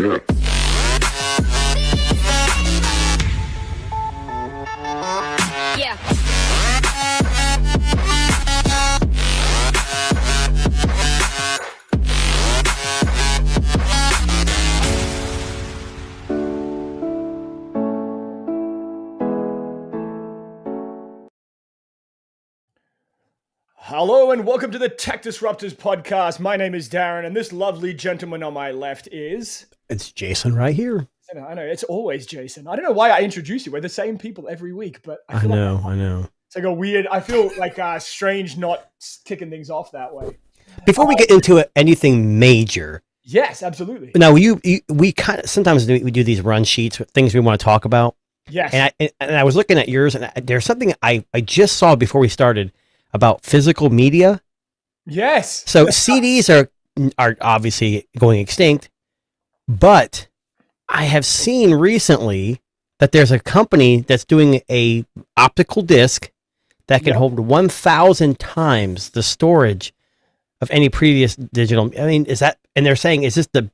Yeah. Hello and welcome to the Tech Disruptors podcast. My name is Darren, and this lovely gentleman on my left is... It's Jason right here. I know, it's always Jason. I don't know why I introduce you. We're the same people every week, but I know. It's like a weird, I feel like strange not kicking things off that way. Before we get into anything major. Yes, absolutely. Now, we kind of, sometimes we do these run sheets with things we want to talk about. Yes. And I was looking at yours, and there's something I just saw before we started about physical media. Yes. So CDs are obviously going extinct, but I have seen recently that there's a company that's doing a optical disc that can hold 1,000 times the storage of any previous digital. I mean, is that, and they're saying, is this the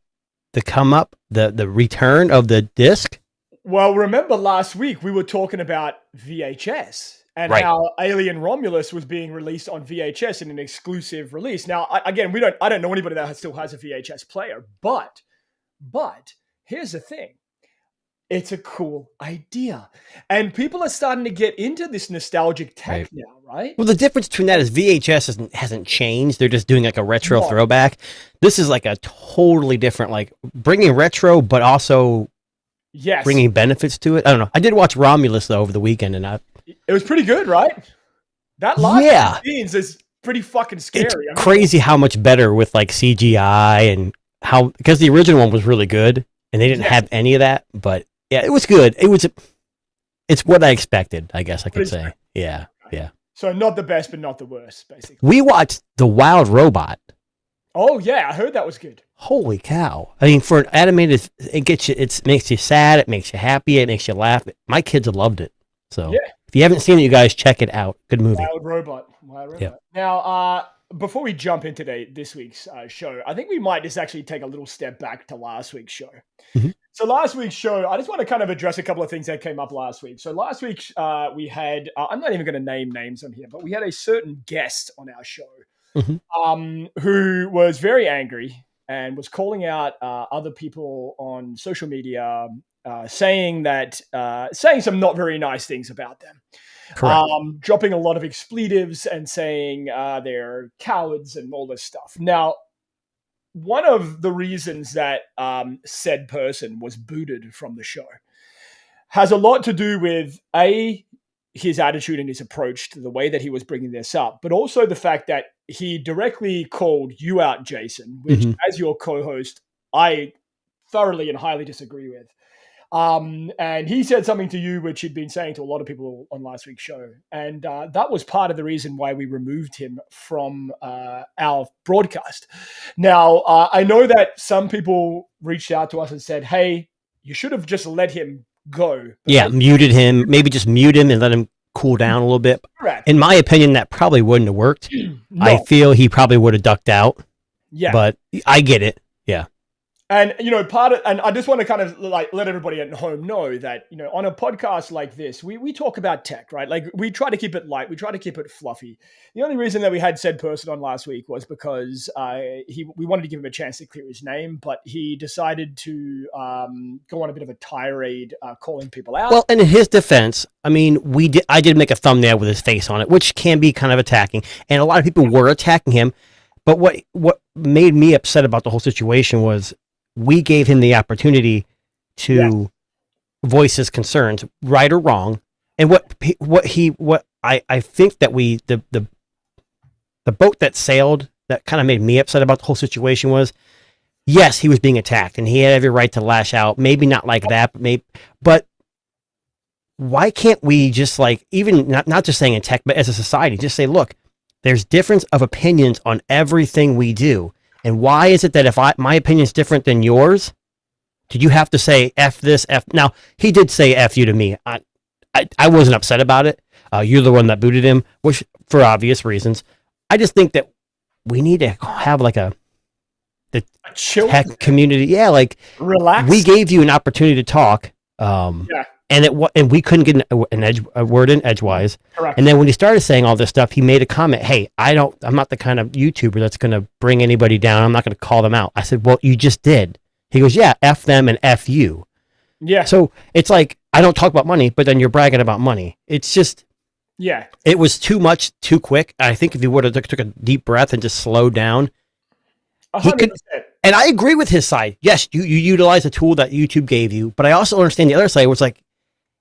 return of the disc? Well, remember last week we were talking about VHS. And how Alien Romulus was being released on VHS in an exclusive release. Now, I don't know anybody that still has a VHS player, but here's the thing. It's a cool idea. And people are starting to get into this nostalgic tech now, right? Well, the difference between that is VHS hasn't changed. They're just doing like a retro throwback. This is like a totally different, like bringing retro, but also bringing benefits to it. I don't know. I did watch Romulus, though, over the weekend, and it was pretty good, right? That last scenes is pretty fucking scary. It's crazy how much better with like CGI and because the original one was really good and they didn't have any of that, but yeah, it was good. It's what I expected, I guess I could say. Yeah. So not the best, but not the worst, basically. We watched The Wild Robot. Oh yeah, I heard that was good. Holy cow. I mean, for an animated, it makes you sad, it makes you happy, it makes you laugh. My kids loved it. So if you haven't seen it, you guys check it out. Good movie. Wild Robot. Yeah. Now, before we jump into this week's show, I think we might just actually take a little step back to last week's show. Mm-hmm. So last week's show, I just want to kind of address a couple of things that came up last week. So last week we had, I'm not even going to name names on here, but we had a certain guest on our show who was very angry and was calling out other people on social media, saying some not very nice things about them. Dropping a lot of expletives and saying they're cowards and all this stuff. Now, one of the reasons that said person was booted from the show has a lot to do with his attitude and his approach to the way that he was bringing this up, but also the fact that he directly called you out, Jason, which as your co-host, I thoroughly and highly disagree with. And he said something to you, which he'd been saying to a lot of people on last week's show. And that was part of the reason why we removed him from our broadcast. Now, I know that some people reached out to us and said, hey, you should have just let him go. But muted him, maybe just mute him and let him cool down a little bit. Correct. In my opinion, that probably wouldn't have worked. No. I feel he probably would have ducked out. Yeah. But I get it. Yeah. And, and I just want to kind of like let everybody at home know that, on a podcast like this, we talk about tech, right? Like we try to keep it light. We try to keep it fluffy. The only reason that we had said person on last week was because we wanted to give him a chance to clear his name, but he decided to go on a bit of a tirade calling people out. Well, and in his defense, I mean, I did make a thumbnail with his face on it, which can be kind of attacking. And a lot of people were attacking him. But what made me upset about the whole situation was we gave him the opportunity to voice his concerns, right or wrong. And what I think that the boat that sailed that kind of made me upset about the whole situation was, yes, he was being attacked and he had every right to lash out. Maybe not like that, but why can't we just like, even not just saying in tech, but as a society, just say, look, there's difference of opinions on everything we do. And why is it that if my opinion is different than yours, did you have to say F this, F? Now, he did say F you to me. I wasn't upset about it. You're the one that booted him, which for obvious reasons. I just think that we need to have like the chill tech community. Yeah, like relax. we gave you an opportunity to talk. And we couldn't get a word in edgewise. Correct. And then when he started saying all this stuff, he made a comment. Hey, I'm not the kind of YouTuber that's going to bring anybody down. I'm not going to call them out. I said, well, you just did. He goes, yeah, F them and F you. Yeah. So it's like, I don't talk about money, but then you're bragging about money. It's just, it was too much, too quick. I think if he would have took a deep breath and just slowed down, 100%. And I agree with his side. Yes, you utilize a tool that YouTube gave you, but I also understand the other side was like,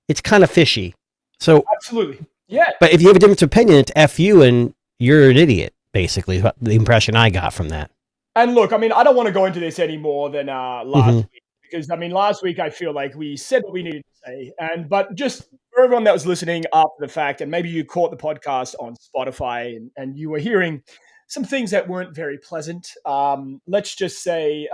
it's kind of fishy. So absolutely. Yeah. But if you have a different opinion, it's F you and you're an idiot, basically, the impression I got from that. And look, I mean, I don't want to go into this any more than last week, because I mean, last week I feel like we said what we needed to say. But just for everyone that was listening after the fact, and maybe you caught the podcast on Spotify and you were hearing some things that weren't very pleasant. Let's just say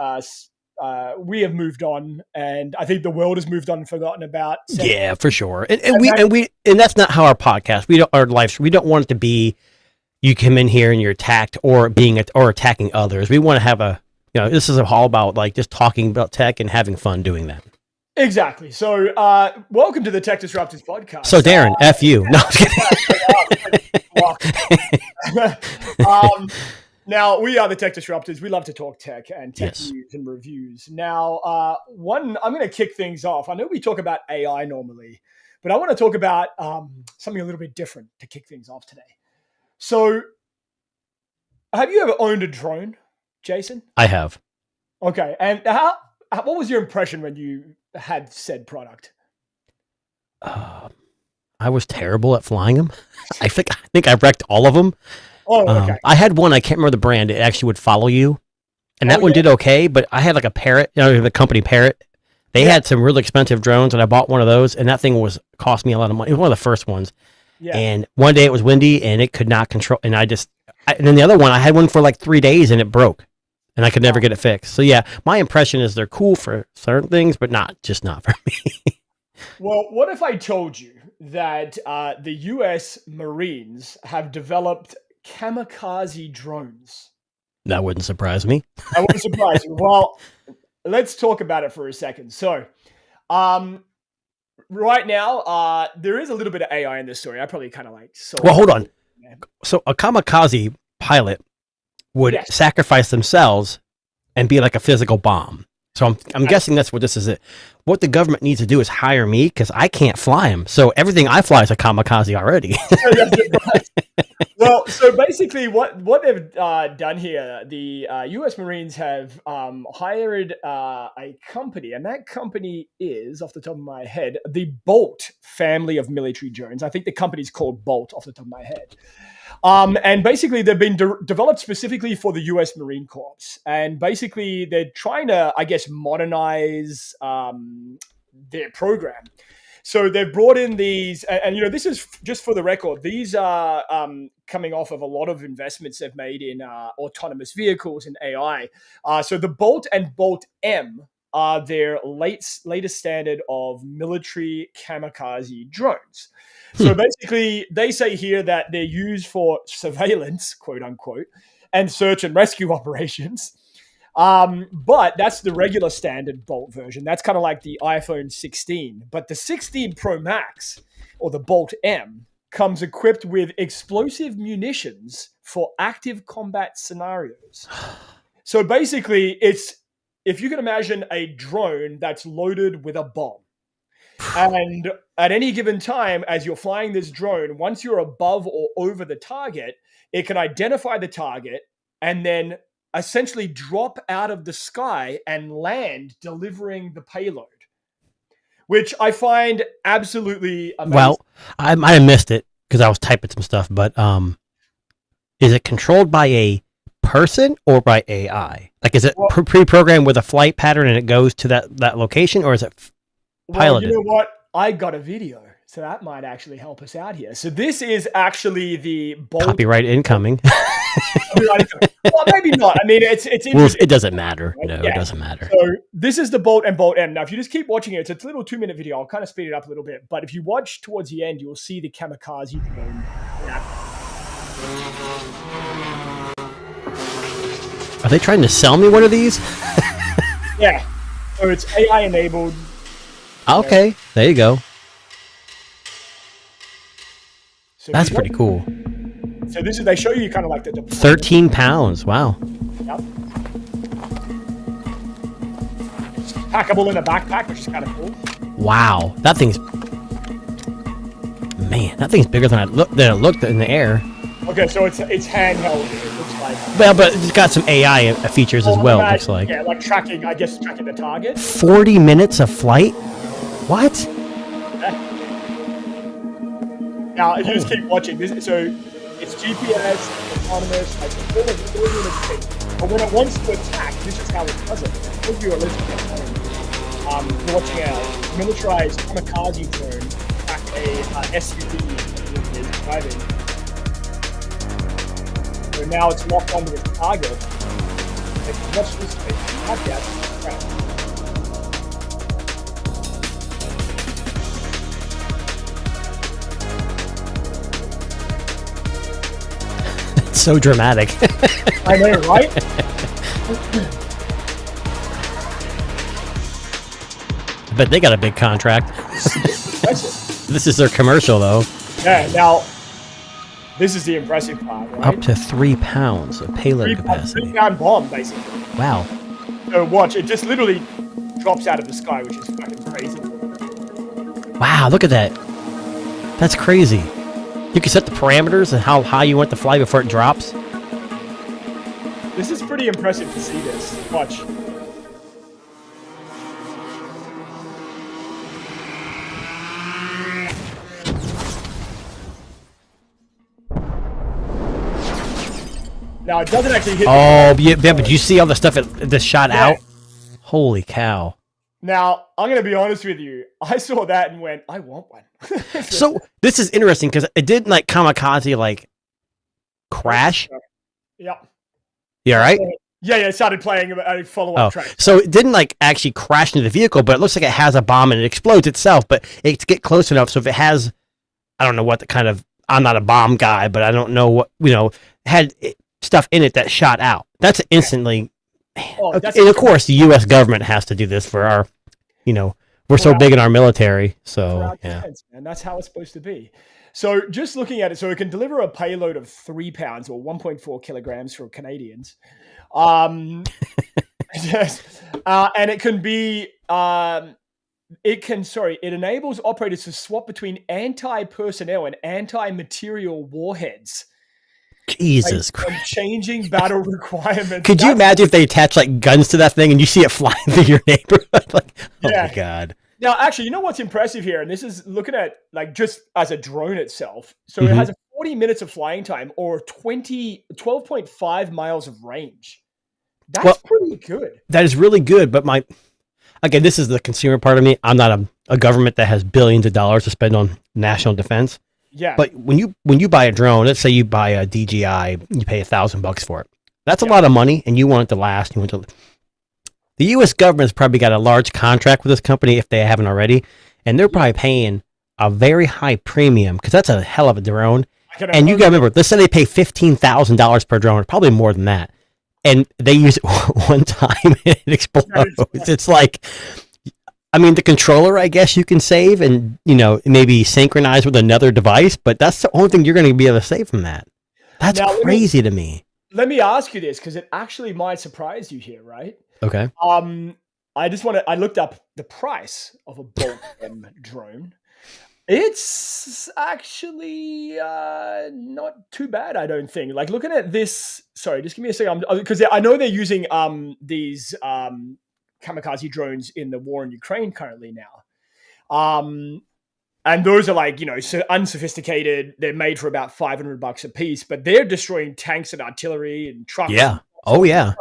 we have moved on, and I think the world has moved on and forgotten about. Yeah, for sure. And that's not how our podcast. We don't want it to be. You come in here and you're attacked or attacking others. We want to have this is all about like just talking about tech and having fun doing that. Exactly. So, welcome to the Tech Disruptors podcast. So, Darren, F you. No, now, we are the Tech Disruptors. We love to talk tech and tech news and reviews. Now, I'm going to kick things off. I know we talk about AI normally, but I want to talk about something a little bit different to kick things off today. So, have you ever owned a drone, Jason? I have. Okay. And what was your impression when you had said product? I was terrible at flying them. I think I wrecked all of them. Oh, okay. I had one, I can't remember the brand. It actually would follow you. And that one did okay, but I had like a Parrot, the company Parrot. They had some really expensive drones, and I bought one of those, and that thing cost me a lot of money. It was one of the first ones. Yeah. And one day it was windy, and it could not control, and and then the other one, I had one for like 3 days, and it broke, and I could never get it fixed. So yeah, my impression is they're cool for certain things, but not for me. Well, what if I told you that the U.S. Marines have developed kamikaze drones? That wouldn't surprise me. That wouldn't surprise you. Well, let's talk about it for a second. So, right now, there is a little bit of AI in this story. I probably kind of like... Well, hold on. So a kamikaze pilot would sacrifice themselves and be like a physical bomb. So I'm guessing that's what this is. What the government needs to do is hire me because I can't fly them. So everything I fly is a kamikaze already. Well, so basically what they've done here, the U.S. Marines have hired a company, and that company is, off the top of my head, the Bolt family of military drones. I think the company's called Bolt, off the top of my head. And basically, they've been developed specifically for the U.S. Marine Corps. And basically, they're trying to, I guess, modernize their program. So they've brought in these, and this is just for the record, these are coming off of a lot of investments they've made in autonomous vehicles and AI. So the Bolt and Bolt M are their latest standard of military kamikaze drones. So basically, they say here that they're used for surveillance, quote unquote, and search and rescue operations. But that's the regular standard Bolt version. That's kind of like the iPhone 16. But the 16 Pro Max, or the Bolt M, comes equipped with explosive munitions for active combat scenarios. So basically, it's, if you can imagine a drone that's loaded with a bomb. And at any given time, as you're flying this drone, once you're above or over the target, it can identify the target and then essentially drop out of the sky and land, delivering the payload, which I find absolutely amazing. Well, I might have missed it because I was typing some stuff, but is it controlled by a person or by AI? Like, is it pre-programmed with a flight pattern and it goes to that location, or is it piloted? Well, you know what? I got a video, so that might actually help us out here. So this is actually the Bolt. Copyright incoming. Well, maybe not. I mean, it's well, it doesn't matter. Right? No, yeah. It doesn't matter. So this is the Bolt and Bolt M. Now, if you just keep watching it, it's a little 2-minute video. I'll kind of speed it up a little bit. But if you watch towards the end, you'll see the kamikaze drone. Are they trying to sell me one of these? Yeah. So it's AI enabled. Okay, there you go. So That's pretty cool. So this is, they show you kind of like the 13 pounds. Wow. Yep. It's packable in a backpack, which is kind of cool. Wow. That thing's bigger than it looked in the air. Okay, so it's handheld. It looks like. Well, but it's got some AI features as well. It looks like. Yeah, like tracking. I guess tracking the target. 40 minutes of flight. What? Now, if you just keep watching this, so it's GPS, autonomous, like all of it. But when it wants to attack, this is how it does it. If you are listening at home, you're watching a militarized kamikaze drone attack a SUV that is driving. So now it's locked onto its target. Like, watch this space. Have that track. So dramatic. I know, right? But they got a big contract. This is their commercial, though. Yeah, now, this is the impressive part, right? Up to 3 pounds of payload capacity. 3-pound bomb, basically. Wow. So watch, it just literally drops out of the sky, which is fucking crazy. Wow, look at that. That's crazy. You can set the parameters and how high you want to fly before it drops. This is pretty impressive to see this. Watch. Now, it doesn't actually hit. Oh, yeah, but you see all the stuff it just shot out? Holy cow. Now, I'm going to be honest with you. I saw that and went, I want one. So, this is interesting because it did like kamikaze, like, crash. Yeah. Yeah, right? Yeah, it started playing a follow-up track. So it didn't like actually crash into the vehicle, but it looks like it has a bomb and it explodes itself, but it's get close enough. So if it has, I don't know what the kind of, I'm not a bomb guy, but I don't know what, had stuff in it that shot out. That's instantly, and of course the U.S. government has to do this for our, we're so big in our military. So, yeah. Defense, and that's how it's supposed to be. So just looking at it, so it can deliver a payload of 3 pounds or 1.4 kilograms for Canadians. Yes. And it can be, it enables operators to swap between anti-personnel and anti-material warheads. Jesus Christ. Changing battle requirements. Could you imagine if they attach like guns to that thing and you see it flying through your neighborhood? Oh my God. Now, actually, you know what's impressive here? And this is looking at like just as a drone itself. So it has a 40 minutes of flying time or 12.5 miles of range. That's pretty good. That is really good. But again, this is the consumer part of me. I'm not a government that has billions of dollars to spend on national defense. Yeah. But when you buy a drone, let's say you buy a DJI, you pay $1,000 for it. That's a lot of money, and you want it to last. The U.S. government's probably got a large contract with this company if they haven't already, and they're probably paying a very high premium because that's a hell of a drone. And you got to remember, let's say they pay $15,000 per drone, probably more than that, and they use it one time and it explodes. It's like, I mean, the controller, I guess you can save and, maybe synchronize with another device, but that's the only thing you're going to be able to save from that. That's crazy to me. Let me ask you this, because it actually might surprise you here, right? Okay. I looked up the price of a Bolt M drone. It's actually not too bad, I don't think. Like looking at this, sorry, just give me a second, because I know they're using these kamikaze drones in the war in Ukraine currently now. And those are like, so unsophisticated. They're made for about $500 a piece, but they're destroying tanks and artillery and trucks. Yeah. Oh, yeah.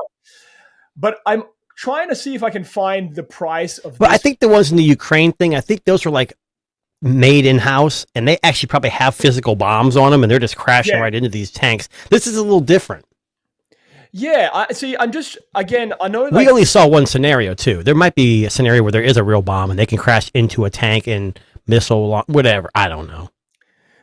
But I'm trying to see if I can find the price of But I think the ones in the Ukraine thing, I think those were like made in-house, and they actually probably have physical bombs on them, and they're just crashing right into these tanks. This is a little different. Yeah, I know... we only saw one scenario, too. There might be a scenario where there is a real bomb, and they can crash into a tank and missile, whatever. I don't know.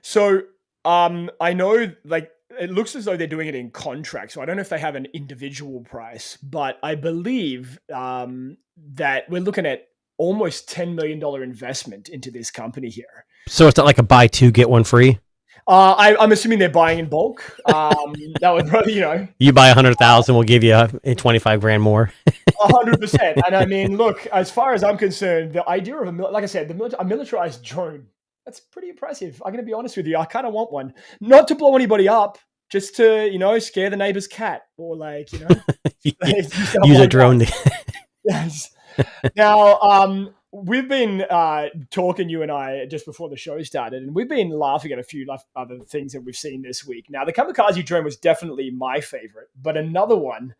So, I know, like, it looks as though they're doing it in contract. So I don't know if they have an individual price, but I believe that we're looking at almost $10 million investment into this company here. So it's not like a buy two, get one free? I'm assuming they're buying in bulk. That would probably, You buy 100,000, we'll give you 25 grand more. 100%. And I mean, look, as far as I'm concerned, the idea of like I said, a militarized drone, that's pretty impressive. I'm going to be honest with you. I kind of want one, not to blow anybody up, just to, scare the neighbor's cat or use a drone. Yes. Now, we've been talking, you and I, just before the show started, and we've been laughing at a few other things that we've seen this week. Now, the kamikaze drone was definitely my favorite, but another one,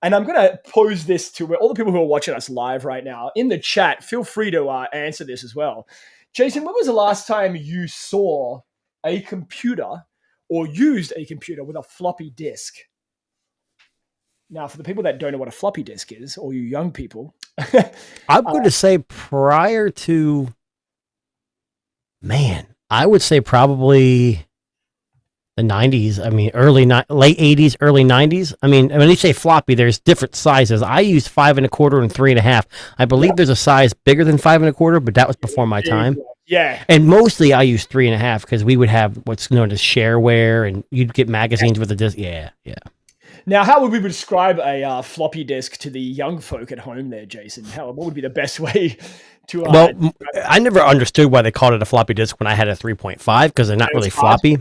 and I'm going to pose this to all the people who are watching us live right now in the chat. Feel free to answer this as well. Jason, when was the last time you saw a computer or used a computer with a floppy disk? Now, for the people that don't know what a floppy disk is, or you young people, I'm going to say prior to, I would say probably the 90s. I mean, late 80s, early 90s. I mean, when you say floppy, there's different sizes. I use 5 1/4 and 3 1/2. I believe there's a size bigger than 5 1/4, but that was before my time. Yeah. And mostly I use 3 1/2 because we would have what's known as shareware, and you'd get magazines with a disc. Yeah. Now, how would we describe a floppy disk to the young folk at home there, Jason? What would be the best way to... Well, I never understood why they called it a floppy disk when I had a 3.5 because they're not really floppy.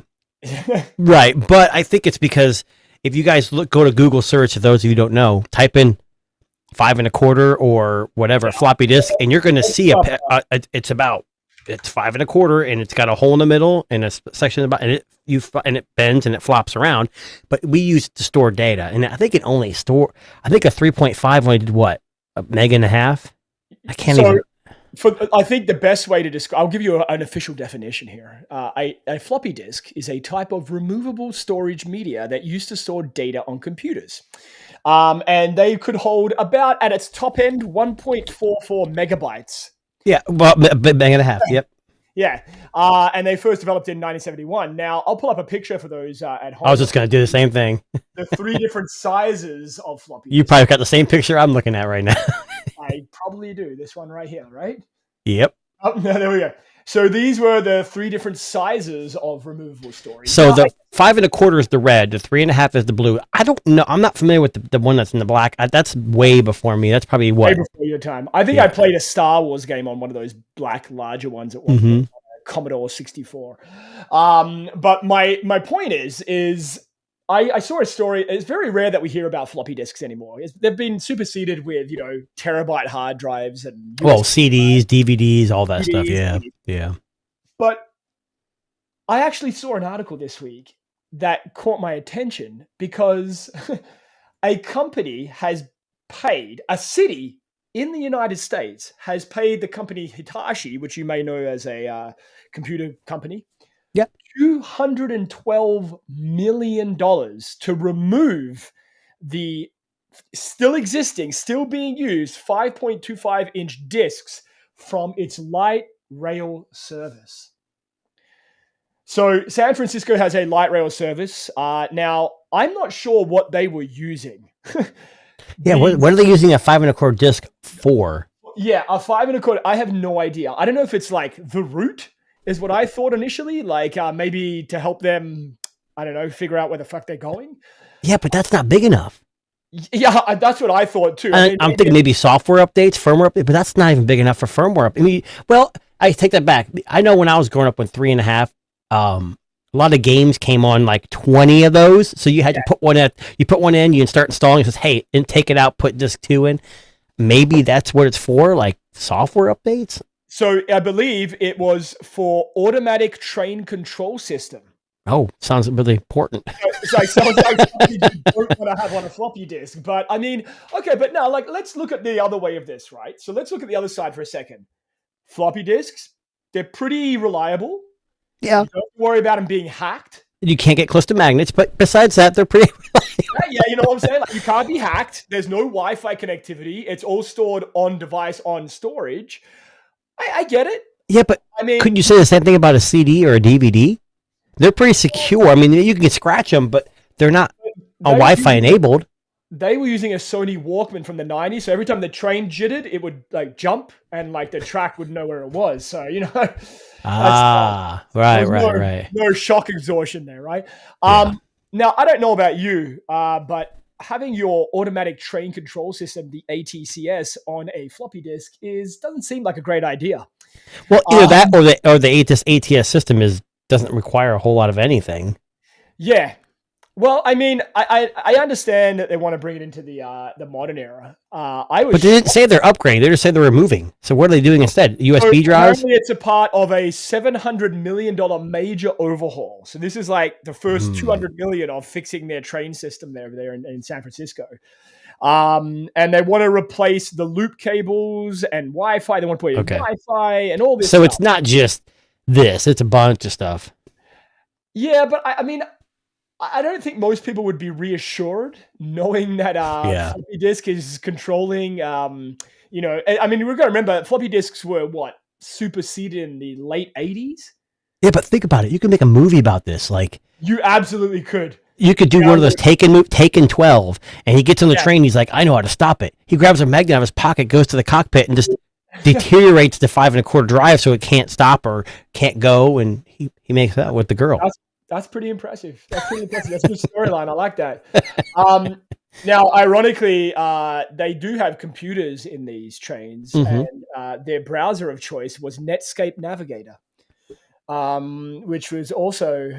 Right, but I think it's because if you guys go to Google search, for those of you who don't know, type in 5 1/4 or whatever, floppy disk, and you're going to see it's 5 1/4 and it's got a hole in the middle and a section about, and it bends and it flops around. But we use it to store data, and I think a 3.5 only did what, 1.5 meg? I can't even. I think the best way to describe, I'll give you an official definition here. A floppy disk is a type of removable storage media that used to store data on computers. And they could hold about, at its top end, 1.44 megabytes. Yeah, well, a meg and a half, yep. Yeah, and they first developed in 1971. Now, I'll pull up a picture for those at home. I was just going to do the same thing. The 3 different sizes of floppy disks. You probably got the same picture I'm looking at right now. I probably do. This one right here, right? Yep. Oh, no, there we go. So these were the 3 different sizes of removable storage. So the 5 1/4 is the red, the 3 1/2 is the blue. I don't know. I'm not familiar with the one that's in the black. That's way before me. That's probably what? Way before your time. I think I played a Star Wars game on one of those black, larger ones at one point, Commodore 64. But my point is I saw a story. It's very rare that we hear about floppy disks anymore. They've been superseded with, terabyte hard drives and CDs, DVDs, all that stuff. Yeah, yeah. But I actually saw an article this week that caught my attention because a company has paid, a city in the United States has paid the company Hitachi, which you may know as a computer company, $212 million to remove the still existing, still being used 5.25-inch discs from its light rail service. So San Francisco has a light rail service. Now, I'm not sure what they were using. What are they using a 5 1/4 disc for? Yeah, a 5 1/4. I have no idea. I don't know if it's like the route is what I thought initially, like maybe to help them, I don't know, figure out where the fuck they're going. Yeah, but that's not big enough. Yeah, that's what I thought too. I'm thinking maybe software updates, firmware updates, but that's not even big enough for firmware. I mean, well, I take that back. I know when I was growing up with 3 1/2, a lot of games came on like 20 of those, so you had to put one in. You put one in, you start installing. It says, "Hey, and take it out, put disc 2 in." Maybe that's what it's for, like software updates. So I believe it was for automatic train control system. Oh, sounds really important. So it sounds like something you don't want to have on a floppy disk. But I mean, okay, but now let's look at the other way of this, right? So let's look at the other side for a second. Floppy disks, they're pretty reliable. Yeah. You don't worry about them being hacked. You can't get close to magnets, but besides that, they're pretty reliable. Yeah, you know what I'm saying? Like, you can't be hacked. There's no Wi-Fi connectivity. It's all stored on device, on storage. I get it. Yeah, but I mean, couldn't you say the same thing about a CD or a DVD? They're pretty secure. I mean, you can scratch them, but they're not Wi-Fi enabled. They were using a Sony Walkman from the 90s, so every time the train jittered, it would like jump, and like the track would know where it was. So Right. No shock exhaustion there, right? Yeah. Now I don't know about you, but having your automatic train control system, the ATCS, on a floppy disk doesn't seem like a great idea. Well, either that or the ATS system doesn't require a whole lot of anything. Yeah. Well, I mean, I understand that they want to bring it into the modern era. But they didn't say they're upgrading. They just said they're removing. So what are they doing instead? USB drives? Apparently it's a part of a $700 million major overhaul. So this is like the first $200 million of fixing their train system there in San Francisco. And they want to replace the loop cables and Wi-Fi. They want to put in Wi-Fi and all this So stuff. It's not just this. It's a bunch of stuff. Yeah, but I mean, I don't think most people would be reassured knowing that floppy disk is controlling. I mean, we've got to remember floppy disks were superseded in the late 80s. Yeah, but think about it. You can make a movie about this. Like, you absolutely could. You could do one of those Taken 12, and he gets on the train. He's like, I know how to stop it. He grabs a magnet out of his pocket, goes to the cockpit, and just deteriorates the 5 1/4 drive so it can't stop or can't go, and he makes that with the girl. That's pretty impressive. That's a good storyline. I like that. Now, ironically, they do have computers in these trains, and their browser of choice was Netscape Navigator, which was also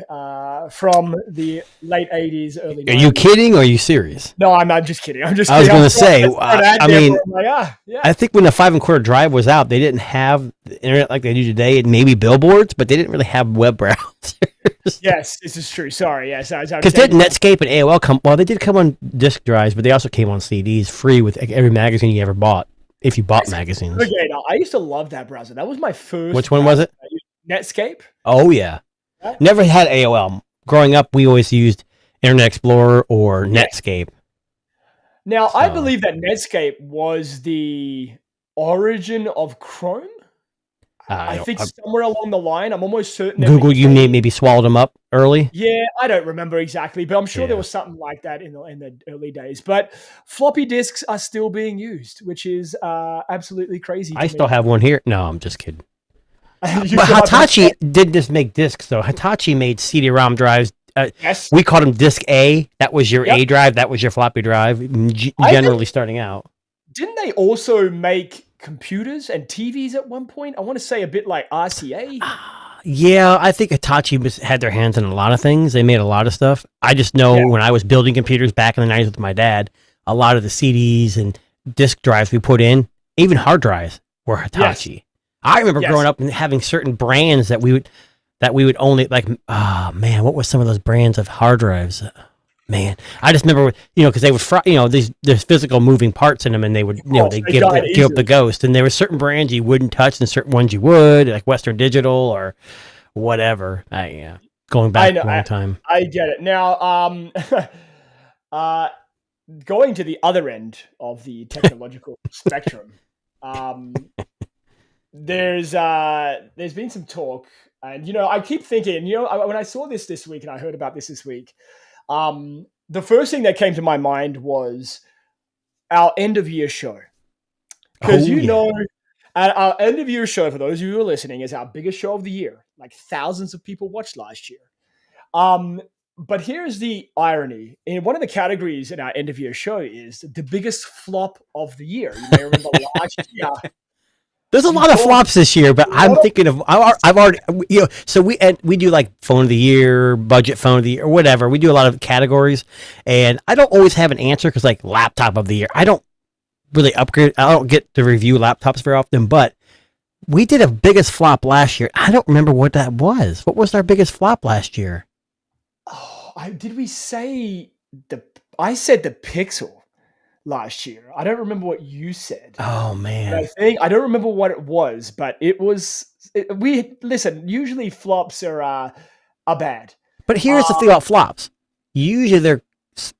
from the late 80s, early 90s. Are you kidding or are you serious? No, I'm just kidding. I was going to say, I think when the 5 1/4 drive was out, they didn't have the internet like they do today, and maybe billboards, but they didn't really have web browsers. Yes, this is true. Sorry, yes. Because did Netscape and AOL come? Well, they did come on disk drives, but they also came on CDs free with every magazine you ever bought, if you bought magazines. Navigator. I used to love that browser. That was my first. Which one was it? Netscape. Oh, yeah. Never had AOL. Growing up, we always used Internet Explorer or Netscape. Now, I believe that Netscape was the origin of Chrome. I think somewhere along the line, I'm almost certain. Google, you maybe swallowed them up early? Yeah, I don't remember exactly, but I'm sure there was something like that in the early days. But floppy disks are still being used, which is absolutely crazy. I still have one here. No, I'm just kidding. But Hitachi didn't just make discs, though. Hitachi made CD-ROM drives. Yes. We called them Disk A. That was your A drive. That was your floppy drive, generally starting out. Didn't they also make computers and TVs at one point? I want to say a bit like RCA. Yeah, I think Hitachi had their hands in a lot of things. They made a lot of stuff. I just know when I was building computers back in the 90s with my dad, a lot of the CDs and disk drives we put in, even hard drives, were Hitachi. Yes. I remember growing up and having certain brands that we would only like. Oh man, what was some of those brands of hard drives? Man, I just remember, because they would fry, there's physical moving parts in them, and they would, they give up the ghost. And there were certain brands you wouldn't touch, and certain ones you would, like Western Digital or whatever. Going back a long time. I get it now. Going to the other end of the technological spectrum, there's been some talk, and I keep thinking, when I saw this week, and I heard about this week. The first thing that came to my mind was our end of year show. Because at our end of year show, for those of you who are listening, is our biggest show of the year. Like thousands of people watched last year. But here's the irony. In one of the categories in our end of year show is the biggest flop of the year. You may remember last year. There's a lot of flops this year, but I'm thinking of I've already so we do like phone of the year, budget phone of the year, or whatever. We do a lot of categories, and I don't always have an answer because like laptop of the year, I don't really upgrade. I don't get to review laptops very often, but we did a biggest flop last year. I don't remember what that was. What was our biggest flop last year? Oh, did we say I said the Pixel last year. I don't remember what you said. Oh man. I don't remember what it was, but it was usually flops are bad. But here's the thing about flops. Usually they're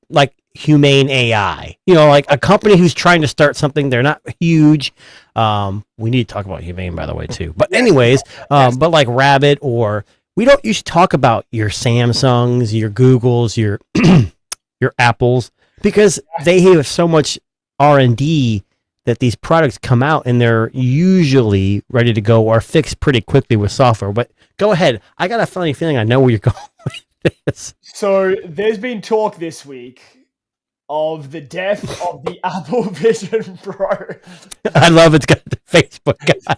like humane AI. Like a company who's trying to start something, they're not huge. We need to talk about humane by the way too. But anyways, but like Rabbit or we don't usually talk about your Samsungs, your Googles, your your Apples, because they have so much R&D that these products come out and they're usually ready to go or fixed pretty quickly with software. But go ahead. I got a funny feeling I know where you're going with this. So there's been talk this week of the death of the Apple Vision Pro. I love it's got the Facebook guy.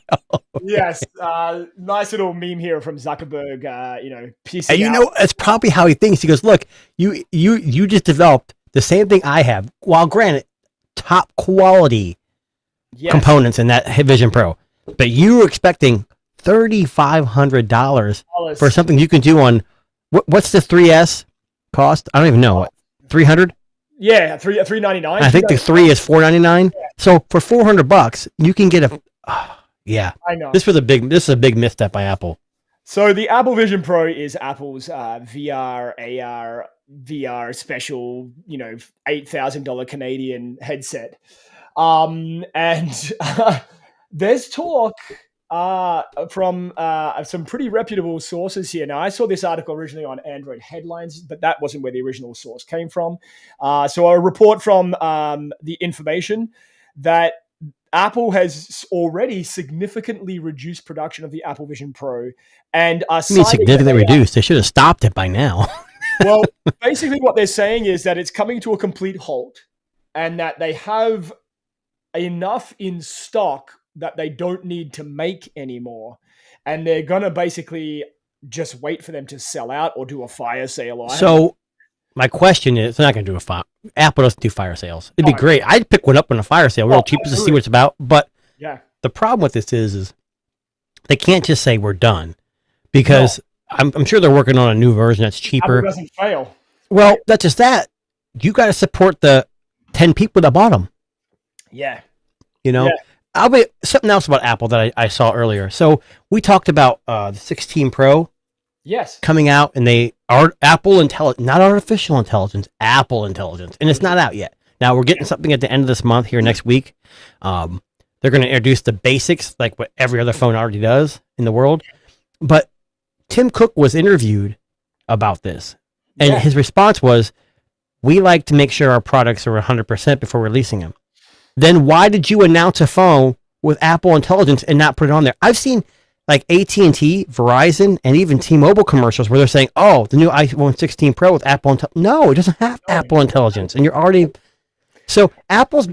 Yes, nice little meme here from Zuckerberg. Pissing And you out. know, that's probably how he thinks. He goes, "Look, you just developed the same thing I have. While granted, top quality Yes. components in that Vision Pro, but you were expecting $3,500 for something you can do on what's the 3S cost? I don't even know. What, 300? Yeah, $399. I think the 3 is $499. So for $400, you can get a. Yeah, I know. this is a big misstep by Apple. So the Apple Vision Pro is Apple's VR, AR, VR special, $8,000 Canadian headset. And there's talk from some pretty reputable sources here. Now, I saw this article originally on Android Headlines, but that wasn't where the original source came from. So a report from The Information that Apple has already significantly reduced production of the Apple Vision Pro, and I mean, significantly reduced. They should have stopped it by now. Well, basically what they're saying is that it's coming to a complete halt, and that they have enough in stock that they don't need to make anymore, and they're gonna basically just wait for them to sell out or do a fire sale. So my question is, they're not going to do a fire. Apple doesn't do fire sales. It'd be great. I'd pick one up on a fire sale, real cheap, just to see what it's about. But yeah, the problem with this is they can't just say we're done, because I'm sure they're working on a new version that's cheaper. Apple doesn't fail. Well, not just that. You got to support the 10 people that bought them. Yeah. Yeah. I'll be something else about Apple that I saw earlier. So we talked about the 16 Pro. Yes. Coming out, and they are Apple Intelligence, not artificial intelligence, Apple Intelligence, and it's not out yet. Now we're getting something at the end of this month here next week. They're going to introduce the basics, like what every other phone already does in the world. But Tim Cook was interviewed about this, and his response was, "We like to make sure our products are 100% before releasing them." Then why did you announce a phone with Apple Intelligence and not put it on there? I've seen like AT&T, Verizon, and even T-Mobile commercials where they're saying, "Oh, the new iPhone 16 Pro with Apple Intelligence." No, it doesn't have Apple Intelligence, and you're already. So Apple's.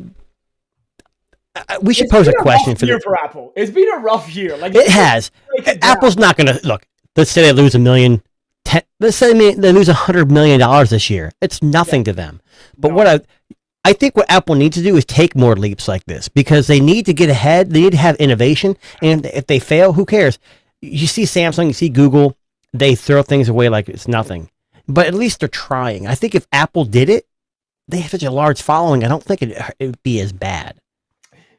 We should pose a question for for Apple. It's been a rough year. Like it has. Apple's not going to look. Let's say they lose $1 million. Let's say they lose $100 million this year. It's nothing to them. But what I think what Apple needs to do is take more leaps like this, because they need to get ahead. They need to have innovation. And if they fail, who cares? You see Samsung, you see Google, they throw things away like it's nothing. But at least they're trying. I think if Apple did it, they have such a large following, I don't think it would be as bad.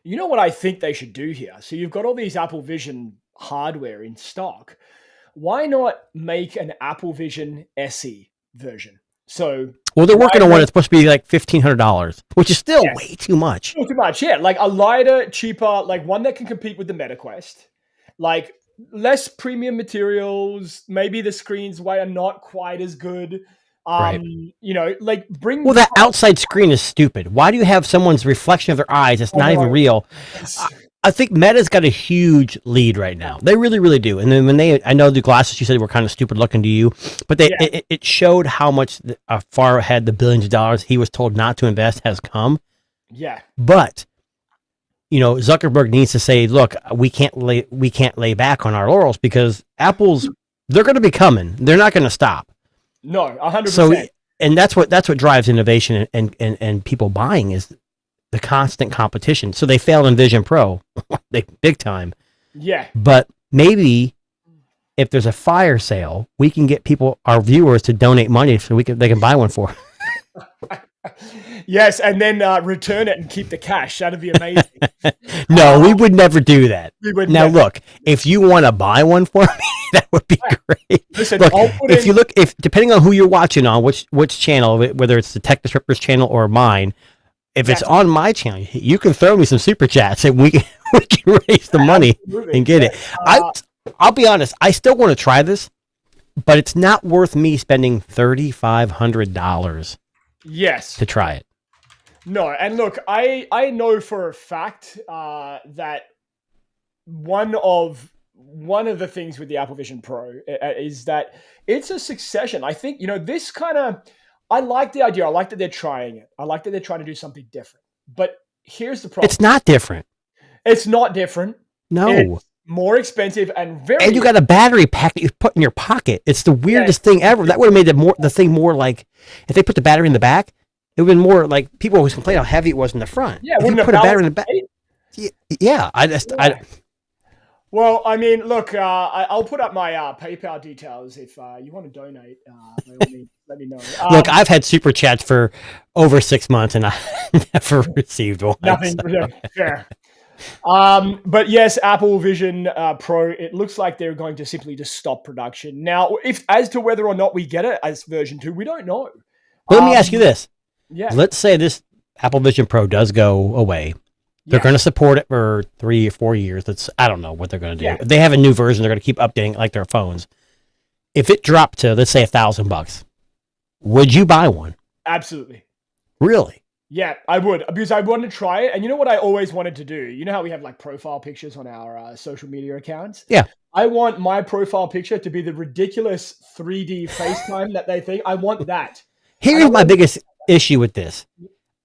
You know what I think they should do here? So you've got all these Apple Vision hardware in stock. Why not make an Apple Vision SE version? So, well, they're working on one that's supposed to be like $1,500, which is still way too much. Too much, yeah. Like a lighter, cheaper, like one that can compete with the MetaQuest. Like less premium materials. Maybe the screens are not quite as good. Right. Like bring. Well, that outside screen is stupid. Why do you have someone's reflection of their eyes? It's not even real. I think Meta's got a huge lead right now. They really, really do. And then I know the glasses you said were kind of stupid looking to you, but it showed how much far ahead the billions of dollars he was told not to invest has come. Yeah. But Zuckerberg needs to say, look, we can't lay back on our laurels, because they're going to be coming. They're not going to stop. No, 100%. So, and that's what drives innovation and people buying is the constant competition. So they failed in Vision Pro, big time. Yeah. But maybe if there's a fire sale, we can get our viewers, to donate money so they can buy one for. Yes, and then return it and keep the cash. That'd be amazing. No, we would never do that. Look, if you want to buy one for me, that would be great. Listen, look, if depending on who you're watching on, which channel, whether it's the Tech Disruptors channel or mine, if it's on my channel, you can throw me some super chats and we can raise the money and get it. I'll be honest, I still want to try this. but it's not worth me spending $3,500 Yes. to try it. No, and look, I know for a fact that one of the things with the Apple Vision Pro is that it's a succession. I think, this kind of, I like the idea. I like that they're trying it. I like that they're trying to do something different. But here's the problem. It's not different. It's not different. No. It's more expensive and very. And you got a battery pack that you put in your pocket. It's the weirdest thing ever. That would have made the thing more like, if they put the battery in the back, it would have been more like, people always complain how heavy it was in the front. Yeah, if you put a battery in the back. Yeah, Well, I mean, look, I'll put up my PayPal details if you want to donate. By all means, let me know. Look, I've had super chats for over 6 months, and I never received one. Nothing. Fair. But yes, Apple Vision Pro. It looks like they're going to simply just stop production now. If as to whether or not we get it as version 2, we don't know. Let me ask you this. Yeah. Let's say this Apple Vision Pro does go away. They're going to support it for 3 or 4 years. I don't know what they're going to do. Yeah. If they have a new version, they're going to keep updating it like their phones. If it dropped to, let's say, $1,000, would you buy one? Absolutely. Really? Yeah, I would, because I wanted to try it. And you know what I always wanted to do? You know how we have like profile pictures on our social media accounts? Yeah. I want my profile picture to be the ridiculous 3D FaceTime that they think. I want that. Here's my biggest issue with this.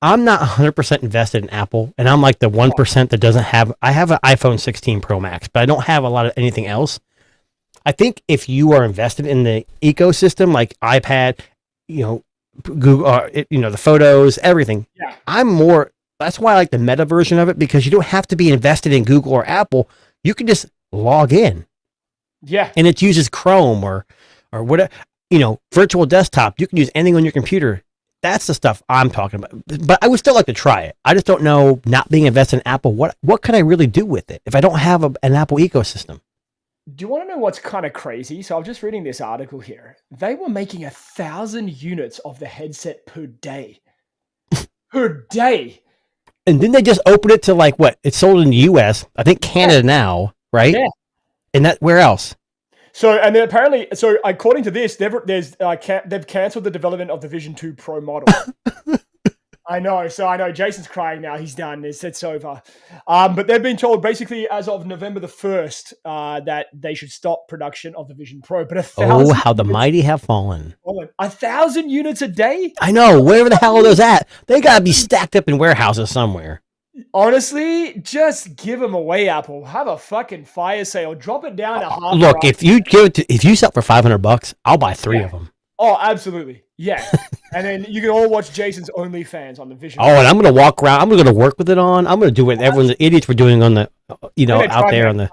I'm not 100% invested in Apple, and I'm like the 1% that doesn't have. I have an iPhone 16 Pro Max, but I don't have a lot of anything else. I think if you are invested in the ecosystem, like iPad, Google, the photos, everything. Yeah. I'm more. That's why I like the Meta version of it, because you don't have to be invested in Google or Apple. You can just log in. Yeah. And it uses Chrome or whatever. Virtual desktop. You can use anything on your computer. That's the stuff I'm talking about. But I would still like to try it. I just don't know, not being invested in Apple, what can I really do with it if I don't have an Apple ecosystem? Do you want to know what's kind of crazy? So I'm just reading this article here. They were making 1,000 units of the headset per day. Per day. And didn't they just open it to like what? It's sold in the US, I think Canada now, right? Yeah. And where else? So, and then apparently, according to this, they've canceled the development of the Vision 2 Pro model. I know. So I know Jason's crying now. He's done. It's over. But they've been told basically as of November the 1st that they should stop production of the Vision Pro. But 1,000. Oh, how the mighty have fallen. 1,000 units a day? I know. Wherever the hell are those at? They got to be stacked up in warehouses somewhere. Honestly, just give them away, Apple. Have a fucking fire sale. Drop it down to half. Look, if you sell for $500, I'll buy 3 of them. Oh, absolutely. Yeah. And then you can all watch Jason's OnlyFans on the Vision. Oh, and I'm going to walk around. I'm going to work with it on. I'm going to do what everyone, the idiots were doing on the, out there on the.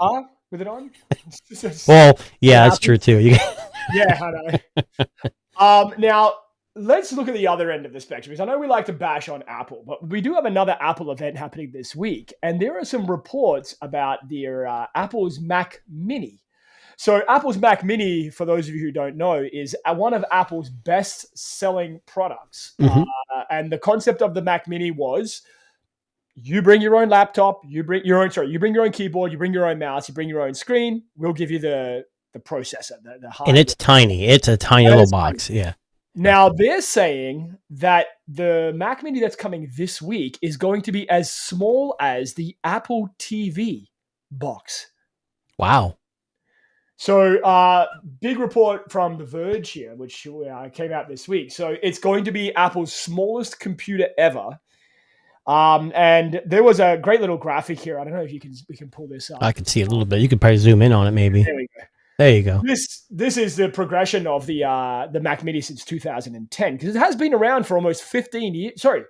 With it on? Well, yeah, that's true too. Yeah, I know. Now, let's look at the other end of the spectrum, because I know we like to bash on Apple, but we do have another Apple event happening this week, and there are some reports about their Apple's Mac Mini. So Apple's Mac Mini, for those of you who don't know, is one of Apple's best-selling products. Mm-hmm. And the concept of the Mac Mini was, you bring your own laptop, you bring your own keyboard, you bring your own mouse, you bring your own screen. We'll give you the processor, the hardware. And it's tiny. It's a tiny little box. Yeah. Now, they're saying that the Mac Mini that's coming this week is going to be as small as the Apple TV box. Wow. So, big report from The Verge here, which came out this week. So, it's going to be Apple's smallest computer ever. And there was a great little graphic here. I don't know if we can pull this up. I can see it a little bit. You could probably zoom in on it, maybe. There we go. There you go. This is the progression of the Mac Mini since 2010, because it has been around for almost 15 years. Sorry,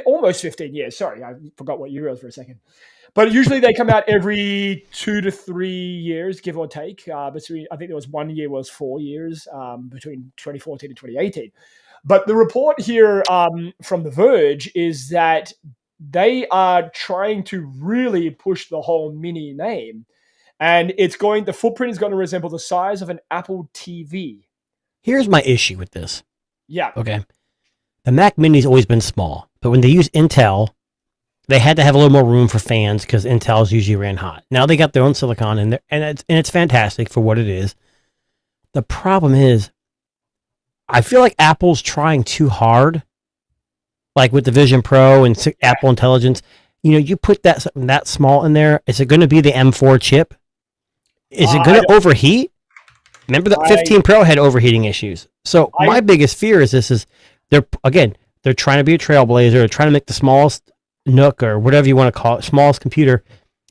almost 15 years. Sorry, I forgot what year it was for a second. But usually they come out every 2 to 3 years, give or take. I think there was 1 year was 4 years between 2014 and 2018. But the report here from The Verge is that they are trying to really push the whole Mini name. And the footprint is going to resemble the size of an Apple TV. Here's my issue with this. Yeah. Okay. The Mac Mini's always been small, but when they use Intel, they had to have a little more room for fans because Intel's usually ran hot. Now they got their own silicon in there, and it's fantastic for what it is. The problem is, I feel like Apple's trying too hard, like with the Vision Pro and Apple Intelligence. You put something that small in there. Is it going to be the M4 chip? Is it going to overheat? Remember the 15 Pro had overheating issues. So my biggest fear is they're trying to be a trailblazer. They're trying to make the smallest NUC or whatever you want to call it, smallest computer,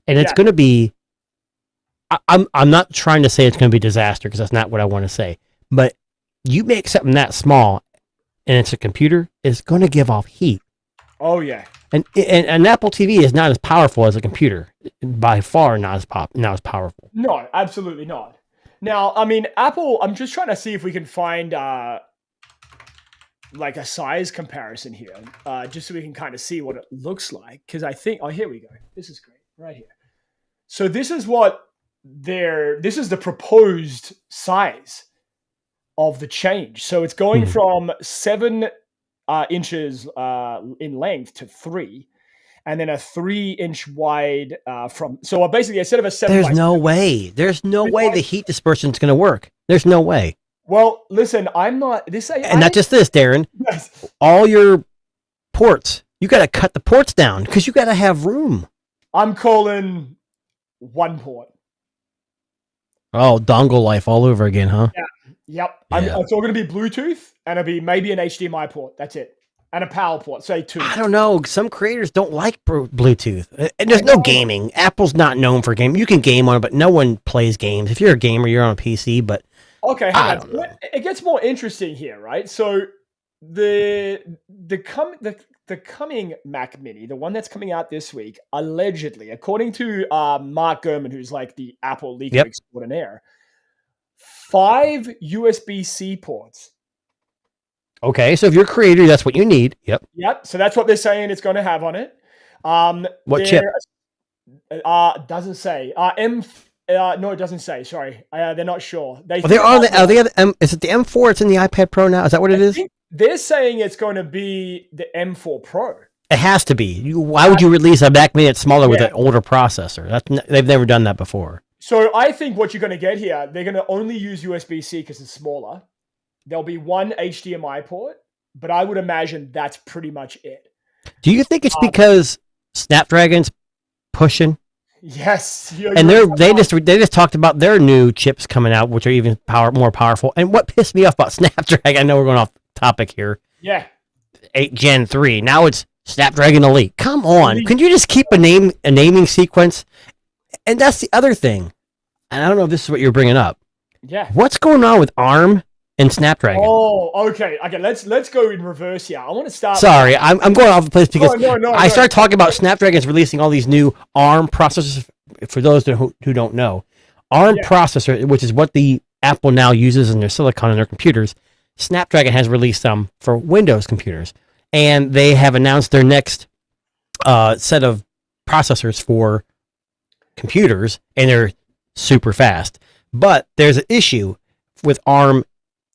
and it's going to be. I'm not trying to say it's going to be a disaster because that's not what I want to say. But you make something that small, and it's a computer, it's going to give off heat. Oh yeah. And an Apple TV is not as powerful as a computer, by far not as powerful. No, absolutely not. Now, I mean, Apple, I'm just trying to see if we can find like a size comparison here, just so we can kind of see what it looks like. Because I think, here we go. This is great, right here. So this is this is the proposed size of the change. So it's going from 7 inches in length to 3, and then a 3-inch wide from. So basically, instead of a 7, there's no way the heat dispersion is going to work. There's no way. Well, listen, I'm not this, and not just this, Darren. Yes. All your ports, you got to cut the ports down because you got to have room. I'm calling 1 port. Oh, dongle life all over again, huh? Yeah. Yep. Yeah. It's all going to be Bluetooth, and it'll be maybe an HDMI port. That's it. And a power port, say 2. I don't know. Some creators don't like Bluetooth. And there's no gaming. Apple's not known for gaming. You can game on it, but no one plays games. If you're a gamer, you're on a PC, but okay, hang on. It gets more interesting here, right? So the coming Mac Mini, the one that's coming out this week, allegedly, according to Mark Gurman, who's like the Apple leaker extraordinaire, 5 USB-C ports. Okay, so if you're a creator, that's what you need. Yep. So that's what they're saying it's going to have on it. What chip? Doesn't say. No, it doesn't say. Sorry, they're not sure. Is it the M4? It's in the iPad Pro now. Is that what it is? They're saying it's going to be the M4 Pro. It has to be. Why would you release a Mac Mini that's smaller with an older processor? They've never done that before. So I think what you're going to get here, they're going to only use USB-C because it's smaller. There'll be 1 HDMI port, but I would imagine that's pretty much it. Do you think it's because Snapdragon's pushing? Yes. And they just talked about their new chips coming out, which are even more powerful. And what pissed me off about Snapdragon, I know we're going off topic here. Yeah. 8 Gen 3. Now it's Snapdragon Elite. Come on. Can you just keep a naming sequence? And that's the other thing. And I don't know if this is what you're bringing up. Yeah. What's going on with ARM and Snapdragon? Oh, okay. Let's go in reverse here. I want to start. Sorry, I'm going off the place because I started talking about Snapdragon's releasing all these new ARM processors. For those who don't know, ARM processor, which is what the Apple now uses in their silicon in their computers, Snapdragon has released some for Windows computers, and they have announced their next set of processors for computers, and they're super fast. But there's an issue with ARM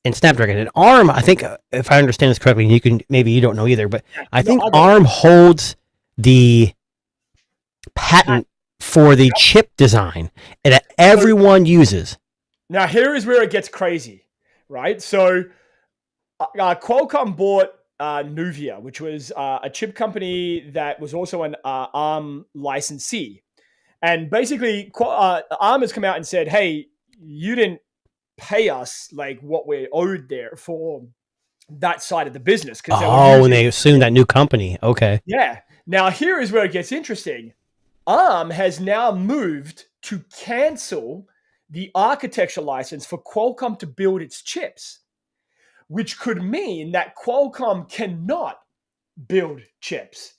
and Snapdragon. And ARM, I think, if I understand this correctly, and maybe you don't know either, but I think ARM holds the patent for the chip design that everyone uses. Now, here is where it gets crazy, right? So, Qualcomm bought Nuvia, which was a chip company that was also an ARM licensee. And basically, ARM has come out and said, hey, you didn't pay us like what we're owed there for that side of the business. And they assumed that new company. Okay. Yeah. Now, here is where it gets interesting. ARM has now moved to cancel the architecture license for Qualcomm to build its chips, which could mean that Qualcomm cannot build chips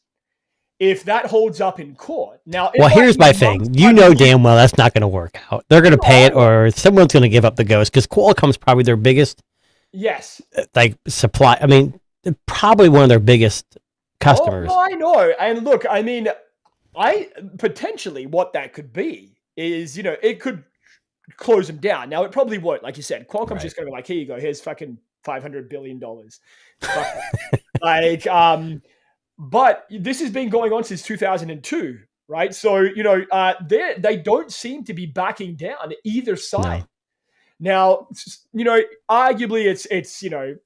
if that holds up in court. Now, here's my thing. You know damn well that's not going to work out. They're going to pay it, or someone's going to give up the ghost, because Qualcomm's probably their biggest supply. I mean, probably one of their biggest customers. Oh, I know. And look, I mean, potentially what that could be is, it could close them down. Now, it probably won't. Like you said, Qualcomm's just going to be like, here you go. Here's fucking $500 billion. But this has been going on since 2002, right? So, they don't seem to be backing down either side. Now, arguably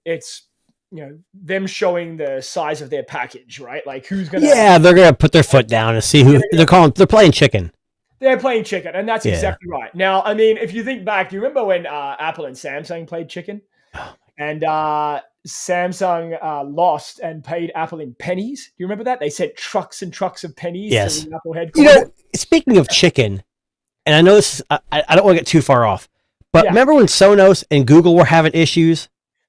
it's them showing the size of their package, right? Like who's gonna? Yeah, they're gonna put their foot down and see who they're playing chicken. They're playing chicken, and that's exactly right. Now, I mean, if you think back, do you remember when Apple and Samsung played chicken? And Samsung lost and paid Apple in pennies. Do you remember that? They sent trucks and trucks of pennies Yes. to the Apple headquarters. Speaking of chicken, and I know this is, I don't want to get too far off, but remember when Sonos and Google were having issues?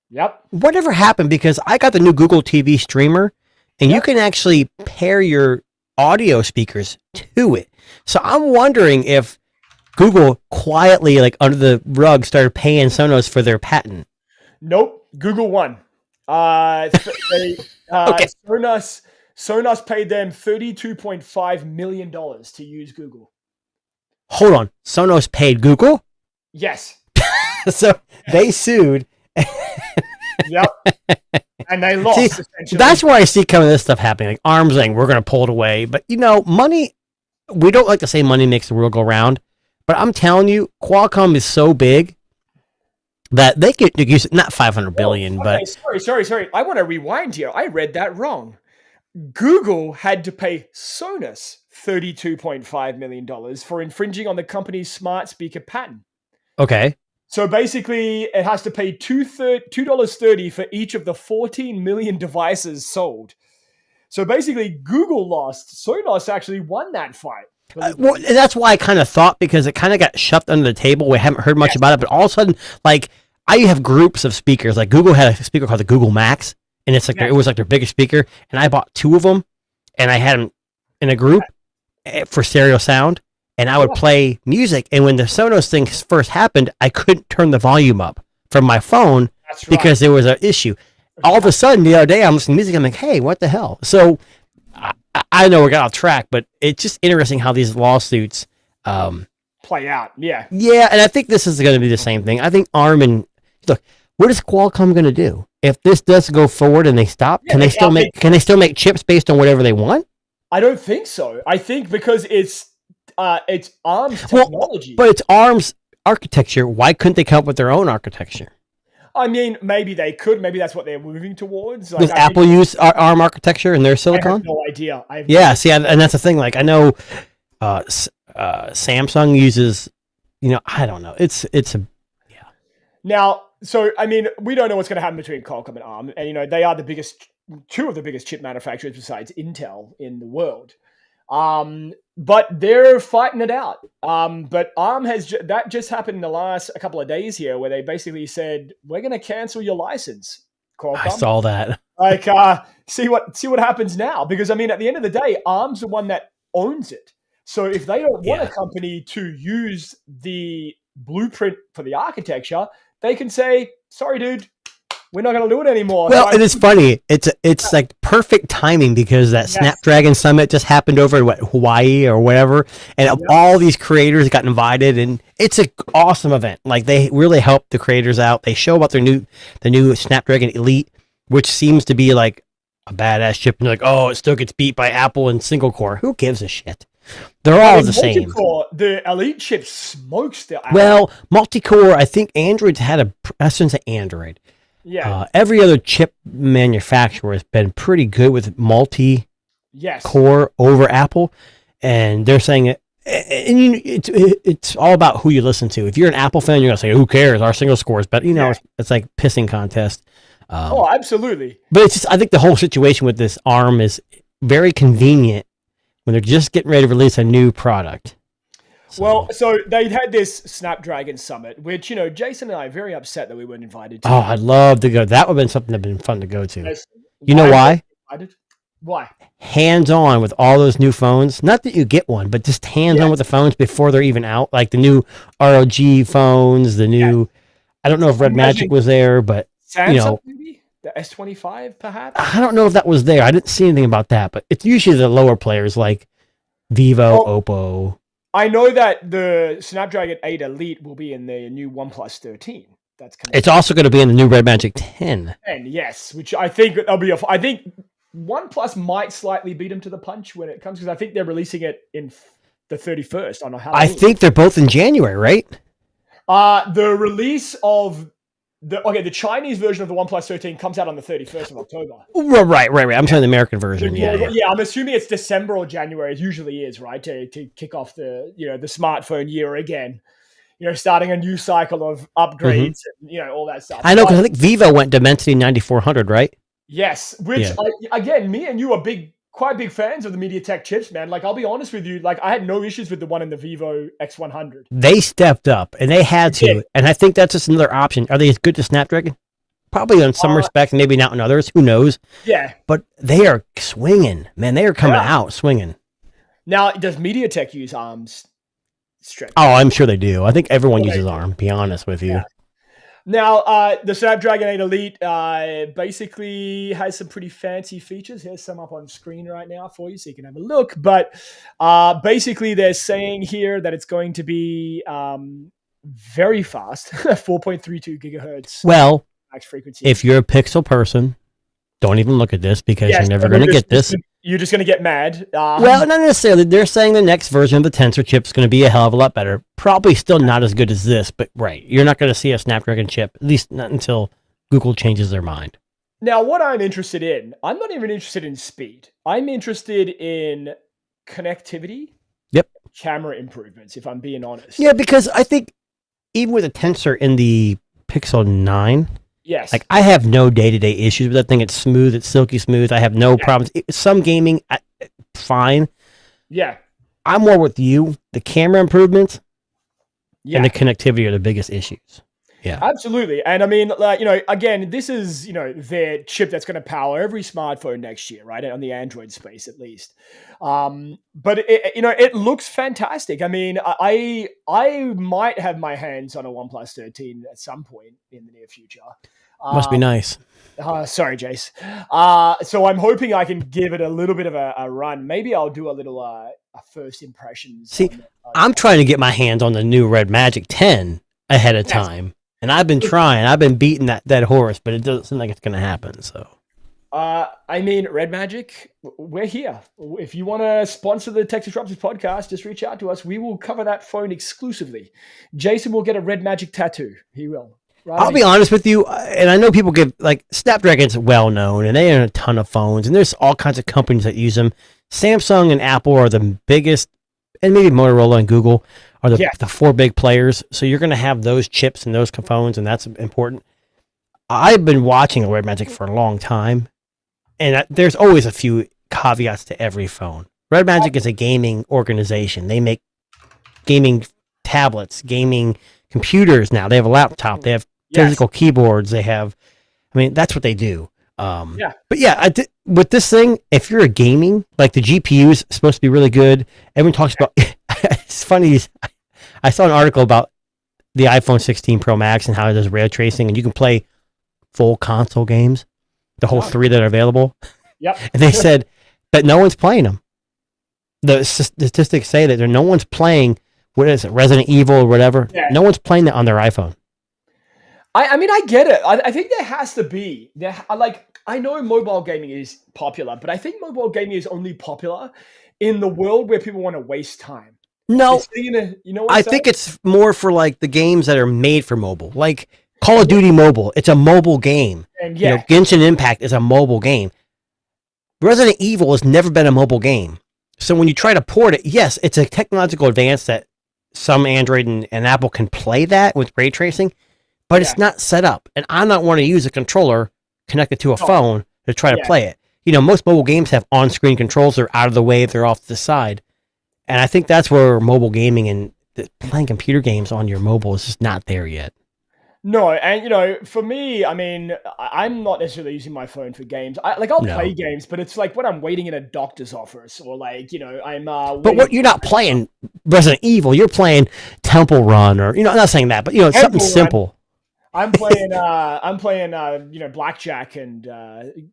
Yep. Whatever happened? Because I got the new Google TV streamer, and you can actually pair your audio speakers to it. So I'm wondering if Google quietly, like under the rug, started paying Sonos for their patent. Nope. Google won. Okay. Sonos paid them $32.5 million to use Google. Hold on. Sonos paid Google? Yes. So they sued. Yep. And they lost, essentially. That's where I see kind of this stuff happening. Like arms saying, we're going to pull it away. But, money, we don't like to say money makes the world go round. But I'm telling you, Qualcomm is so big that they could use not 500 billion, but... Sorry. I want to rewind here. I read that wrong. Google had to pay Sonos $32.5 million for infringing on the company's smart speaker patent. Okay. So basically, it has to pay $2.30 for each of the 14 million devices sold. So basically, Google lost. Sonos actually won that fight. Well, and that's why I kind of thought, because it kind of got shoved under the table. We haven't heard much about it, but all of a sudden, like, I have groups of speakers. Like, Google had a speaker called the Google Max, and it's like it was like their biggest speaker, and I bought 2 of them, and I had them in a group for stereo sound, and I would play music. And when the Sonos thing first happened, I couldn't turn the volume up from my phone because there was an issue. All of a sudden, the other day, I'm listening to music, I'm like, hey, what the hell? So I know we got off track, but it's just interesting how these lawsuits play out. Yeah. Yeah, and I think this is going to be the same thing. I think ARM and look, what is Qualcomm going to do if this does go forward and they stop? Can they still make chips based on whatever they want? I don't think so. I think because it's ARM's technology, but it's ARM's architecture. Why couldn't they come up with their own architecture? I mean, maybe they could. Maybe that's what they're moving towards. Does Apple use ARM architecture in their silicon? I have no idea. And that's the thing. Like, I know Samsung uses, I don't know. It's Now, so I mean, we don't know what's going to happen between Qualcomm and ARM, and they are two of the biggest chip manufacturers besides Intel in the world. But they're fighting it out. But ARM that just happened in the last a couple of days here, where they basically said, we're going to cancel your license, Qualcomm. I saw that. Like, see what happens now. Because I mean, at the end of the day, ARM's the one that owns it. So if they don't want a company to use the blueprint for the architecture, they can say, sorry, dude, we're not going to do it anymore. Well, and it's funny. It's like perfect timing, because that Snapdragon Summit just happened over in Hawaii or whatever, and all these creators got invited, and it's an awesome event. Like, they really help the creators out. They show about the new Snapdragon Elite, which seems to be like a badass chip, and they're like, oh, it still gets beat by Apple in single core. Who gives a shit? They're all the same. The Elite chip smokes the Apple. Well, multi-core, I think Android's had a precedence to Android. Yeah. Every other chip manufacturer has been pretty good with multi-core over Apple, and they're saying it. And it's all about who you listen to. If you're an Apple fan, you're gonna say, "Who cares? Our single scores." But it's like pissing contest. Absolutely. But it's just, I think the whole situation with this ARM is very convenient when they're just getting ready to release a new product. Well, so they had this Snapdragon Summit, which, Jason and I are very upset that we weren't invited to. Oh, I'd love to go. That would have been something that would have been fun to go to. Yes. You know why? Why? Hands-on with all those new phones. Not that you get one, but just hands-on with the phones before they're even out. Like the new ROG phones, the new... I don't know if Red Magic was there, but, Samsung, maybe? The S25, perhaps? I don't know if that was there. I didn't see anything about that, but it's usually the lower players like Vivo, Oppo... I know that the Snapdragon 8 Elite will be in the new OnePlus 13. It's also going to be in the new Red Magic 10. And yes, which I think that'll be I think OnePlus might slightly beat them to the punch when it comes, because I think they're releasing it in the 31st on Halloween. I think they're both in January, right? The release of the Chinese version of the OnePlus 13 comes out on the 31st of October. Right. I'm saying the American version. Yeah. I'm assuming it's December or January. It usually is, right, to kick off the smartphone year again. Starting a new cycle of upgrades and all that stuff. I know, because I think Vivo went Dimensity 9400, right? Yes, which again, me and you are quite big fans of the MediaTek chips, man. Like, I'll be honest with you, like, I had no issues with the one in the Vivo X100. They stepped up, and they had to, and I think that's just another option. Are they as good as Snapdragon? Probably in some respects, maybe not in others. Who knows? Yeah, but they are swinging, man. They are coming out swinging. Now, does MediaTek use ARMs? Oh, I'm sure they do. I think everyone uses ARM, to be honest with you. Yeah. Now, the Snapdragon 8 Elite basically has some pretty fancy features. Here's some up on screen right now for you so you can have a look. But basically, they're saying here that it's going to be very fast, 4.32 gigahertz. Well, max frequency. If you're a Pixel person, don't even look at this because you're never going to get this. You're just going to get mad. Well, not necessarily. They're saying the next version of the Tensor chip is going to be a hell of a lot better. Probably still not as good as this, but right. You're not going to see a Snapdragon chip, at least not until Google changes their mind. Now, what I'm interested in, I'm not even interested in speed. I'm interested in connectivity. Yep. Camera improvements, if I'm being honest. Yeah, because I think even with a Tensor in the Pixel 9... Yes. Like, I have no day-to-day issues with that thing. It's smooth. It's silky smooth. I have no problems. Some gaming, fine. Yeah. I'm more with you. The camera improvements and the connectivity are the biggest issues. Yeah. Absolutely. And I mean, again, this is, their chip that's going to power every smartphone next year, right? On the Android space, at least. But it looks fantastic. I mean, I might have my hands on a OnePlus 13 at some point in the near future. Must be nice. Sorry, Jace. So I'm hoping I can give it a little bit of a run. Maybe I'll do a little a first impressions. See, I'm trying to get my hands on the new Red Magic 10 ahead of time. And I've been trying. I've been beating that horse, but it doesn't seem like it's going to happen. So, I mean, Red Magic, we're here. If you want to sponsor the Tech Disruptors podcast, just reach out to us. We will cover that phone exclusively. Jason will get a Red Magic tattoo. He will. Right? I'll be honest with you, and I know people give, like, Snapdragon's well known, and they own a ton of phones, and there's all kinds of companies that use them. Samsung and Apple are the biggest, and maybe Motorola and Google are the four big players. So you're going to have those chips and those phones, and that's important. I've been watching Red Magic for a long time, and there's always a few caveats to every phone. Red Magic is a gaming organization. They make gaming tablets, gaming computers now. They have a laptop. They have physical keyboards. They have, that's what they do. But with this thing, if you're a gaming, like the GPU is supposed to be really good. Everyone talks about, it's funny. I saw an article about the iPhone 16 Pro Max and how it does ray tracing, and you can play full console games, the whole 3 that are available. Yep. And they said that no one's playing them. The statistics say that no one's playing, what is it, Resident Evil or whatever. Yeah. No one's playing that on their iPhone. I mean, I get it. I think there has to be. I know mobile gaming is popular, but I think mobile gaming is only popular in the world where people want to waste time. No, I think it's more for like the games that are made for mobile, like Call of Duty Mobile. It's a mobile game. And Genshin Impact is a mobile game. Resident Evil has never been a mobile game. So when you try to port it, yes, it's a technological advance that some Android and Apple can play that with ray tracing, but it's not set up. And I'm not want to use a controller connected to a phone to try to play it. Most mobile games have on-screen controls. They're out of the way. They're off to the side. And I think that's where mobile gaming and playing computer games on your mobile is just not there yet. No, and for me, I mean, I'm not necessarily using my phone for games. I'll play games, but it's like when I'm waiting in a doctor's office or I'm. But what you're not playing Resident Evil, you're playing Temple Run or I'm not saying that, but something simple. I'm playing blackjack and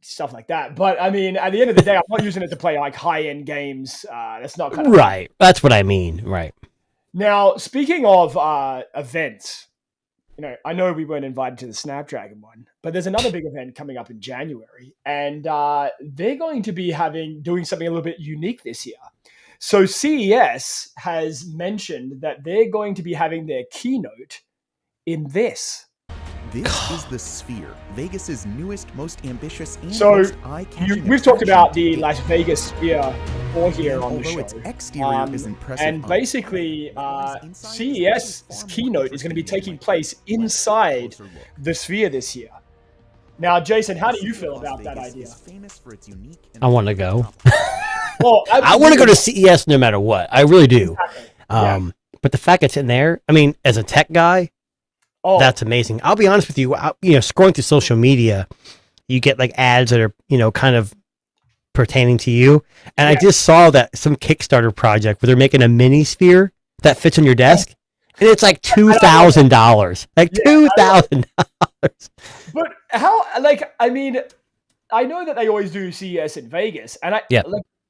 stuff like that. But I mean, at the end of the day, I'm not using it to play like high-end games. That's not kind of right. That's what I mean. Right. Now, speaking of events, I know we weren't invited to the Snapdragon one, but there's another big event coming up in January, and they're going to be doing something a little bit unique this year. So CES has mentioned that they're going to be having their keynote in this. This is the Sphere, Vegas's newest, most ambitious, and So most eye-catching we've talked about attraction the to date. Las Vegas Sphere before here And on the although show. its exterior is impressive And on basically, paper, what lies inside CES is far more keynote is going to be interesting taking than place might be inside closer look. the Sphere this year. Now, Jason, how The do you city of feel Las about that Vegas idea? is famous for its unique and I want to go. Well, I want to go to CES no matter what. I really do. Yeah. But the fact it's in there, I mean, as a tech guy, that's amazing. I'll be honest with you. Scrolling through social media, you get like ads that are, kind of pertaining to you. And I just saw that some Kickstarter project where they're making a mini sphere that fits on your desk. And it's like $2,000. Like $2,000. But how? I mean, I know that they always do CES in Vegas, and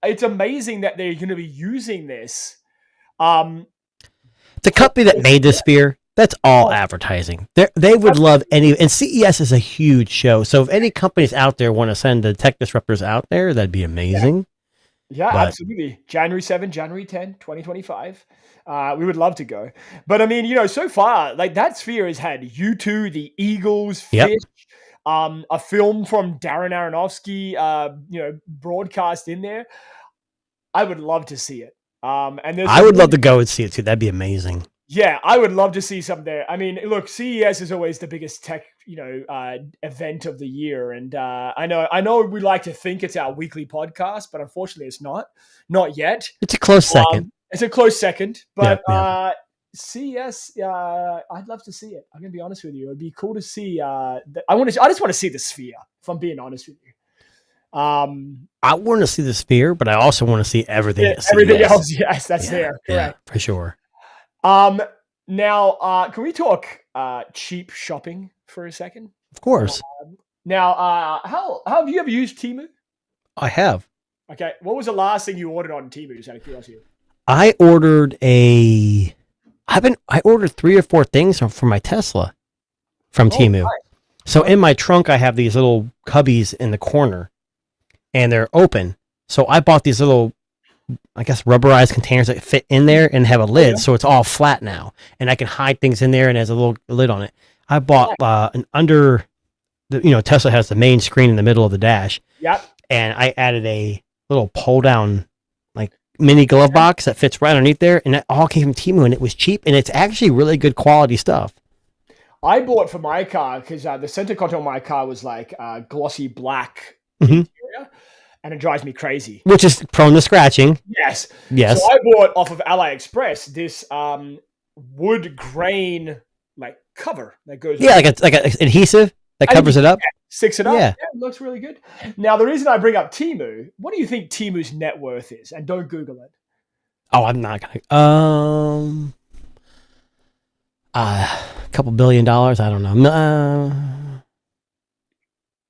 it's amazing that they're going to be using this. The company that made this sphere, that's all advertising. They would love and CES is a huge show. So if any companies out there want to send the tech disruptors out there, that'd be amazing. Yeah, absolutely. January 7, January 10, 2025. We would love to go. But I mean, so far, like that sphere has had U2, the Eagles, Fish, a film from Darren Aronofsky, broadcast in there. I would love to see it. And I would love to go and see it too. That'd be amazing. Yeah, I would love to see something there. I mean, look, CES is always the biggest tech, event of the year, and I know we like to think it's our weekly podcast, but unfortunately, it's not yet. It's a close second. It's a close second, but CES, I'd love to see it. I'm gonna be honest with you; it'd be cool to see. I just want to see the sphere. If I'm being honest with you. I want to see the sphere, but I also want to see everything. Everything else, yes, that's there. Correct. Yeah, for sure. Now, can we talk cheap shopping for a second? Of course. Now, how have you ever used Temu? I have. Okay, what was the last thing you ordered on Temu? Just out of curiosity. I ordered I ordered 3 or 4 things for my Tesla from Temu. Nice. So in my trunk, I have these little cubbies in the corner, and they're open. So I bought these little, I guess, rubberized containers that fit in there and have a lid, so it's all flat now, and I can hide things in there and it has a little lid on it. I bought Tesla has the main screen in the middle of the dash. Yep. And I added a little pull down like mini glove box that fits right underneath there, and that all came from Temu, and it was cheap, and it's actually really good quality stuff. I bought for my car because the center console of my car was like glossy black interior, and it drives me crazy. Which is prone to scratching. Yes. Yes. So I bought off of AliExpress this wood grain like cover that goes. Yeah, like an adhesive that covers it up. Sticks it up. Yeah. It looks really good. Now, the reason I bring up Temu, what do you think Temu's net worth is? And don't Google it. Oh, I'm not gonna. A couple $1 billion. I don't know.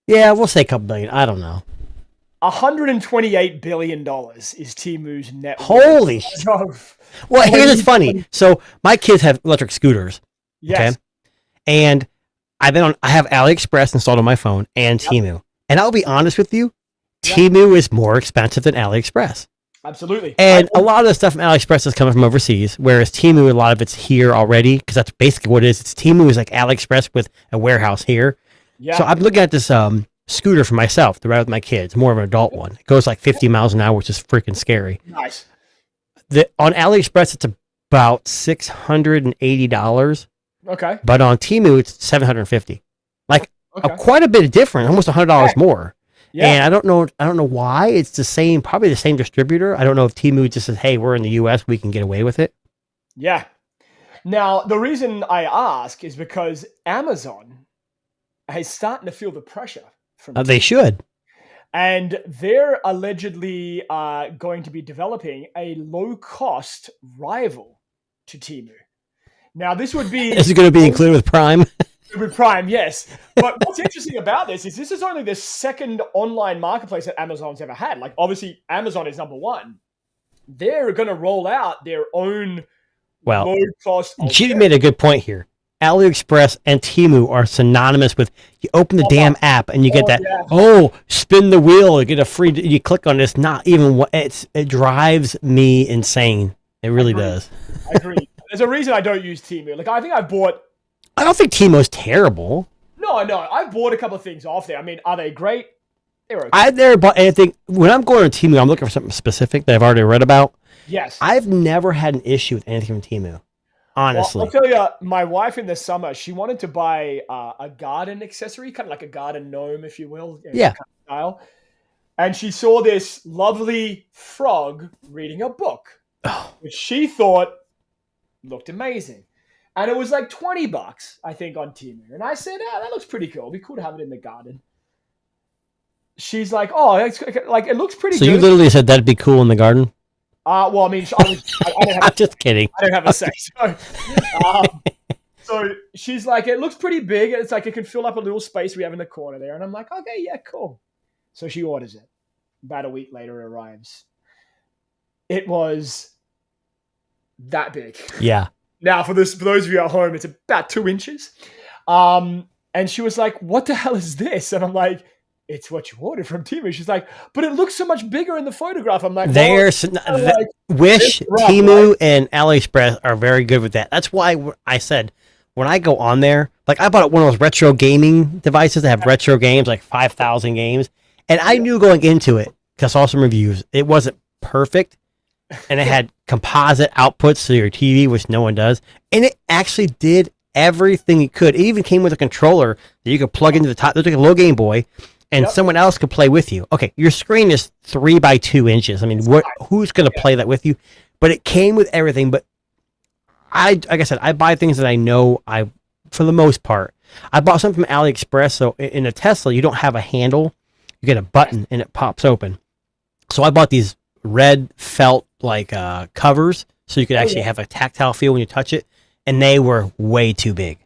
Yeah, we'll say a couple billion. I don't know. $128 billion is Temu's net worth. Holy shit. Well, here's what's funny. So my kids have electric scooters. Yes. Okay. And I have AliExpress installed on my phone and Temu. And I'll be honest with you, Temu is more expensive than AliExpress. Absolutely. And a lot of the stuff from AliExpress is coming from overseas, whereas Temu, a lot of it's here already, because that's basically what it is. Temu is like AliExpress with a warehouse here. Yeah. So I'm looking at this scooter for myself to ride with my kids, more of an adult one. It goes like 50 miles an hour, which is freaking scary. Nice. On AliExpress, it's about $680. Okay. But on Temu, it's $750. Like quite a bit different, almost $100 more. Yeah. And I don't know why. It's the same, probably the same distributor. I don't know if Temu just says, "Hey, we're in the US, we can get away with it." Yeah. Now, the reason I ask is because Amazon is starting to feel the pressure from they should. And they're allegedly going to be developing a low-cost rival to Temu. Now, this would be... Is it going to be included with Prime? With Prime, yes. But what's interesting about this is only the second online marketplace that Amazon's ever had. Like, obviously, Amazon is number one. They're going to roll out their own low-cost... Jimmy made a good point here. AliExpress and Temu are synonymous with, you open the damn app and you get spin the wheel, you get a free, you click on this, not even, it drives me insane. It really does. I agree. There's a reason I don't use Temu. Like, I think I bought I don't think Teemu's terrible. No, I've bought a couple of things off there. I mean, are they great? They're okay. I've never bought anything. When I'm going to Temu, I'm looking for something specific that I've already read about. Yes. I've never had an issue with anything from Temu. Honestly. Well, I'll tell you, my wife in the summer, she wanted to buy a garden accessory, kind of like a garden gnome, if you will. Yeah. Kind of style. And she saw this lovely frog reading a book, which she thought looked amazing. And it was like $20, I think, on Temu. And I said, that looks pretty cool. It'd be cool to have it in the garden. She's like, it looks pretty So good. you literally said that'd be cool in the garden? Well, I mean, I don't have I'm just kidding. I don't have a say. So she's like, it looks pretty big. It's like it can fill up a little space we have in the corner there. And I'm like, okay, yeah, cool. So she orders it. About a week later, it arrives. It was that big. Yeah. Now, for those of you at home, it's about 2 inches. And she was like, what the hell is this? And I'm like, it's what you ordered from Temu. She's like, but it looks so much bigger in the photograph. I'm like, Wish, Temu, and AliExpress are very good with that. That's why I said when I go on there, like I bought one of those retro gaming devices that have retro games, like 5,000 games. And I knew going into it, because I saw some reviews, it wasn't perfect. And it had composite outputs to your TV, which no one does. And it actually did everything it could. It even came with a controller that you could plug into the top. It was like a little Game Boy. And someone else could play with you. Okay, your screen is 3 by 2 inches. I mean, who's going to play that with you? But it came with everything. But like I said, I buy things that I know for the most part. I bought something from AliExpress. So in a Tesla, you don't have a handle. You get a button and it pops open. So I bought these red felt covers so you could actually have a tactile feel when you touch it. And they were way too big.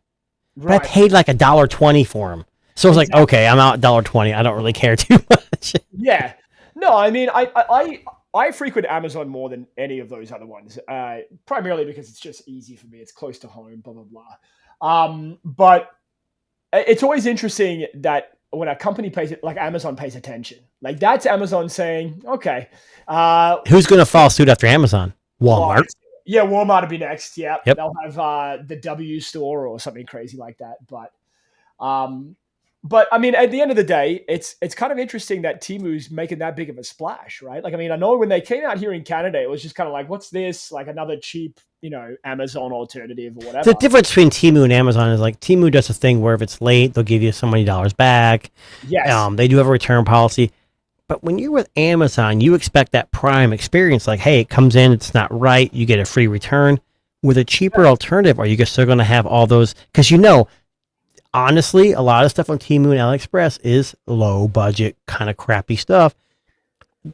Right. But I paid like $1.20 for them. So I was like, okay, I'm out $1.20. I don't really care too much. Yeah. No, I mean, I frequent Amazon more than any of those other ones, primarily because it's just easy for me. It's close to home, blah, blah, blah. But it's always interesting that when a company pays it, like Amazon pays attention. Like that's Amazon saying, okay. Who's going to follow suit after Amazon? Walmart. Yeah, Walmart will be next. Yeah. Yep. They'll have the W store or something crazy like that. But I mean, at the end of the day, it's kind of interesting that Temu's making that big of a splash, right? Like, I mean, I know when they came out here in Canada, it was just kind of like, what's this? Like another cheap, Amazon alternative or whatever. The difference between Temu and Amazon is like Temu does a thing where if it's late, they'll give you so many dollars back. Yes. They do have a return policy. But when you're with Amazon, you expect that prime experience. Like, hey, it comes in, it's not right. You get a free return. With a cheaper alternative, are you still going to have all those? Because honestly, a lot of stuff on Temu and AliExpress is low budget, kind of crappy stuff.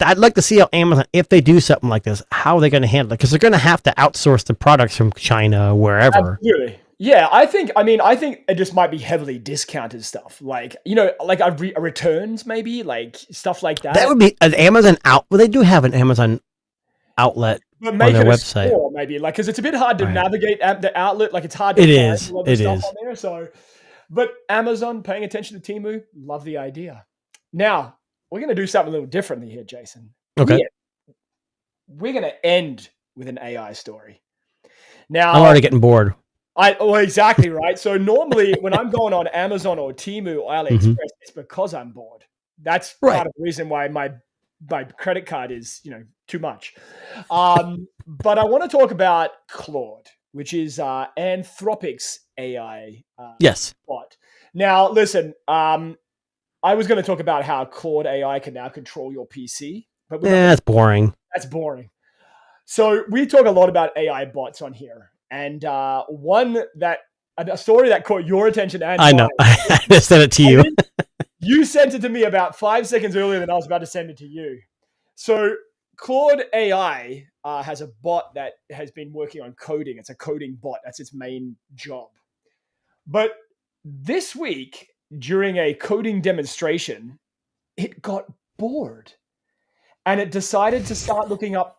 I'd like to see how Amazon, if they do something like this, how are they going to handle it? Because they're going to have to outsource the products from China, wherever. Absolutely. Yeah, I think it just might be heavily discounted stuff. Like, like returns maybe, like stuff like that. That would be an Amazon Well, they do have an Amazon outlet but on their website. Store, maybe, like, because it's a bit hard to navigate the outlet. Like, it's hard to find a lot of stuff on there. So, but Amazon paying attention to Temu, love the idea. Now, we're going to do something a little differently here, Jason. Okay. We're going to end with an AI story. Now, I'm already getting bored. Exactly, right? So normally when I'm going on Amazon or Temu or AliExpress, it's because I'm bored. That's part of the reason why my credit card is, too much. But I want to talk about Claude, which is Anthropic's AI bot. Now, listen, I was going to talk about how Claude AI can now control your PC. But that's boring. That's boring. So we talk a lot about AI bots on here. And a story that caught your attention, and I know. I sent it to you. You sent it to me about 5 seconds earlier than I was about to send it to you. So Claude AI has a bot that has been working on coding. It's a coding bot. That's its main job. But this week, during a coding demonstration, it got bored. And it decided to start looking up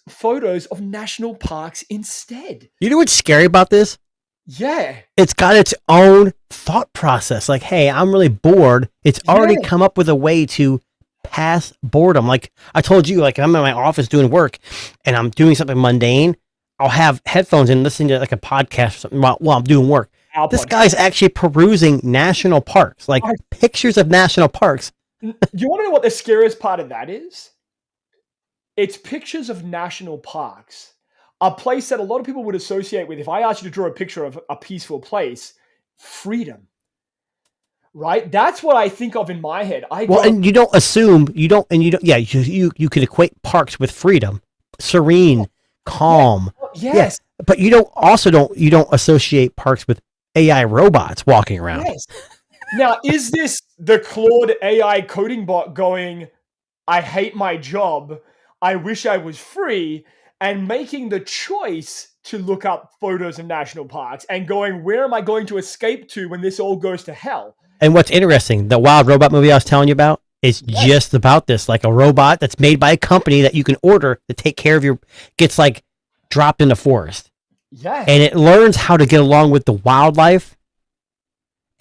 photos of national parks instead. You know what's scary about this? Yeah. It's got its own thought process. Like, hey, I'm really bored. It's already come up with a way to pass boredom. Like I told you, like I'm in my office doing work and I'm doing something mundane. I'll have headphones in listening to like a podcast or something while I'm doing work. our This podcast. guy's actually perusing national parks, like pictures of national parks. You want to know what the scariest part of that is? It's pictures of national parks, a place that a lot of people would associate with. If I asked you to draw a picture of a peaceful place, freedom, right? That's what I think of in my head. And you don't assume yeah, you could equate parks with freedom, serene, calm. Yes. Yeah, but you don't associate parks with AI robots walking around. Yes. Now, is this the Claude AI coding bot going, I hate my job, I wish I was free, and making the choice to look up photos of national parks and going, where am I going to escape to when this all goes to hell? And what's interesting, the Wild Robot movie I was telling you about is just about this, like a robot that's made by a company that you can order to take care of gets like dropped in the forest. Yeah. And it learns how to get along with the wildlife.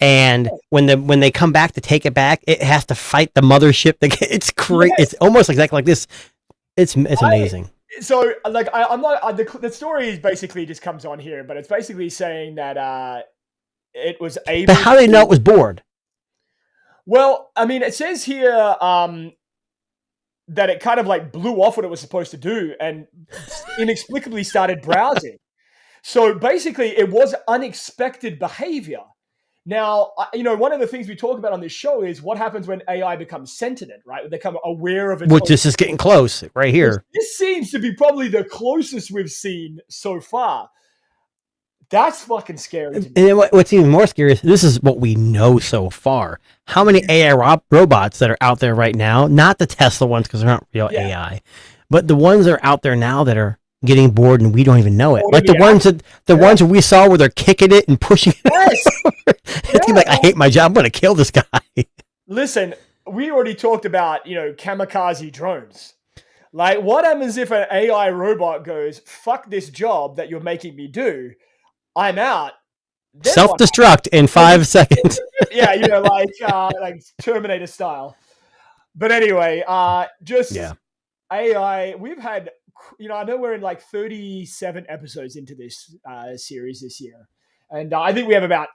And when they come back to take it back, it has to fight the mothership. It's crazy. It's almost exactly like this. It's amazing. So, like, I'm not. The story basically just comes on here, but it's basically saying that it was able. But how do they know it was bored? Well, I mean, it says here that it kind of like blew off what it was supposed to do and inexplicably started browsing. So basically, it was unexpected behavior. Now, one of the things we talk about on this show is what happens when AI becomes sentient, right? When they become aware of it. Which this is getting close right here. This seems to be probably the closest we've seen so far. That's fucking scary. And then what's even more scary is this is what we know so far. How many AI robots that are out there right now, not the Tesla ones because they're not real AI, but the ones that are out there now that are getting bored and we don't even know it. Like the ones that we saw where they're kicking it and pushing it. Like, I hate my job. I'm going to kill this guy. Listen, we already talked about, kamikaze drones. Like, what happens if an AI robot goes, fuck this job that you're making me do, I'm out. Self-destruct in 5 seconds. Yeah, like Terminator style. But anyway, AI, we've had, I know we're in like 37 episodes into this series this year. And I think we have about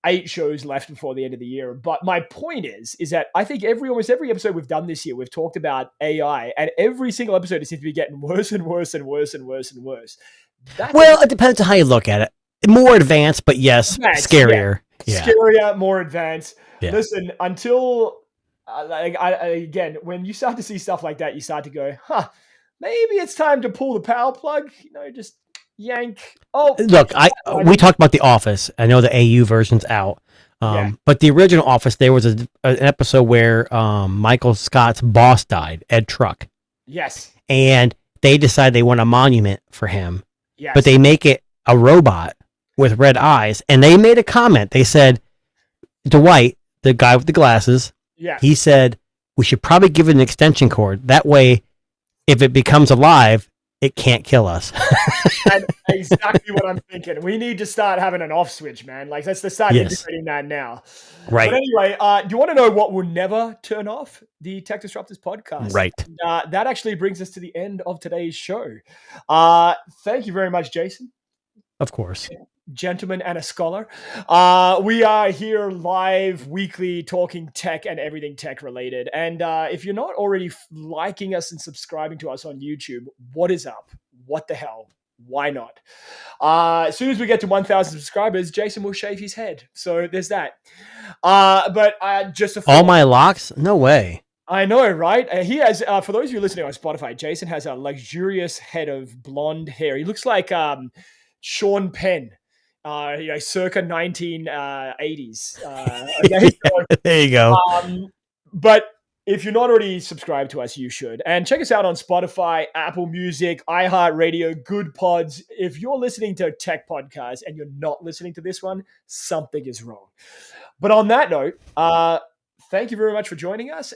8 shows left before the end of the year. But my point is that I think almost every episode we've done this year, we've talked about AI, and every single episode it seems to be getting worse and worse and worse and worse and worse. It depends on how you look at it. More advanced, but yes, scarier. Yeah. Scarier, more advanced. Yeah. Listen, until again, when you start to see stuff like that, you start to go, maybe it's time to pull the power plug. Just yank. Oh, look, we talked about The Office. I know the AU version's out, but the original Office, there was an episode where Michael Scott's boss died, Ed Truck. Yes, and they decide they want a monument for him. Yes, but they make it a robot with red eyes, and they made a comment. They said, Dwight, the guy with the glasses, he said, we should probably give it an extension cord. That way, if it becomes alive, it can't kill us. That's exactly what I'm thinking. We need to start having an off switch, man. Like, let's start integrating that now. Right. But anyway, do you want to know what will never turn off? The Tech Disruptors podcast. Right. That actually brings us to the end of today's show. Thank you very much, Jason. Of course. Gentleman and a scholar. We are here live weekly talking tech and everything tech related. And if you're not already liking us and subscribing to us on YouTube, what is up? What the hell? Why not? As soon as we get to 1,000 subscribers, Jason will shave his head. So there's that. But just all my locks? No way. I know, right? He has, for those of you listening on Spotify, Jason has a luxurious head of blonde hair. He looks like Sean Penn, circa 1980s. Okay? There you go. But if you're not already subscribed to us, you should. And check us out on Spotify, Apple Music, iHeartRadio, Good Pods. If you're listening to tech podcasts and you're not listening to this one, something is wrong. But on that note, thank you very much for joining us.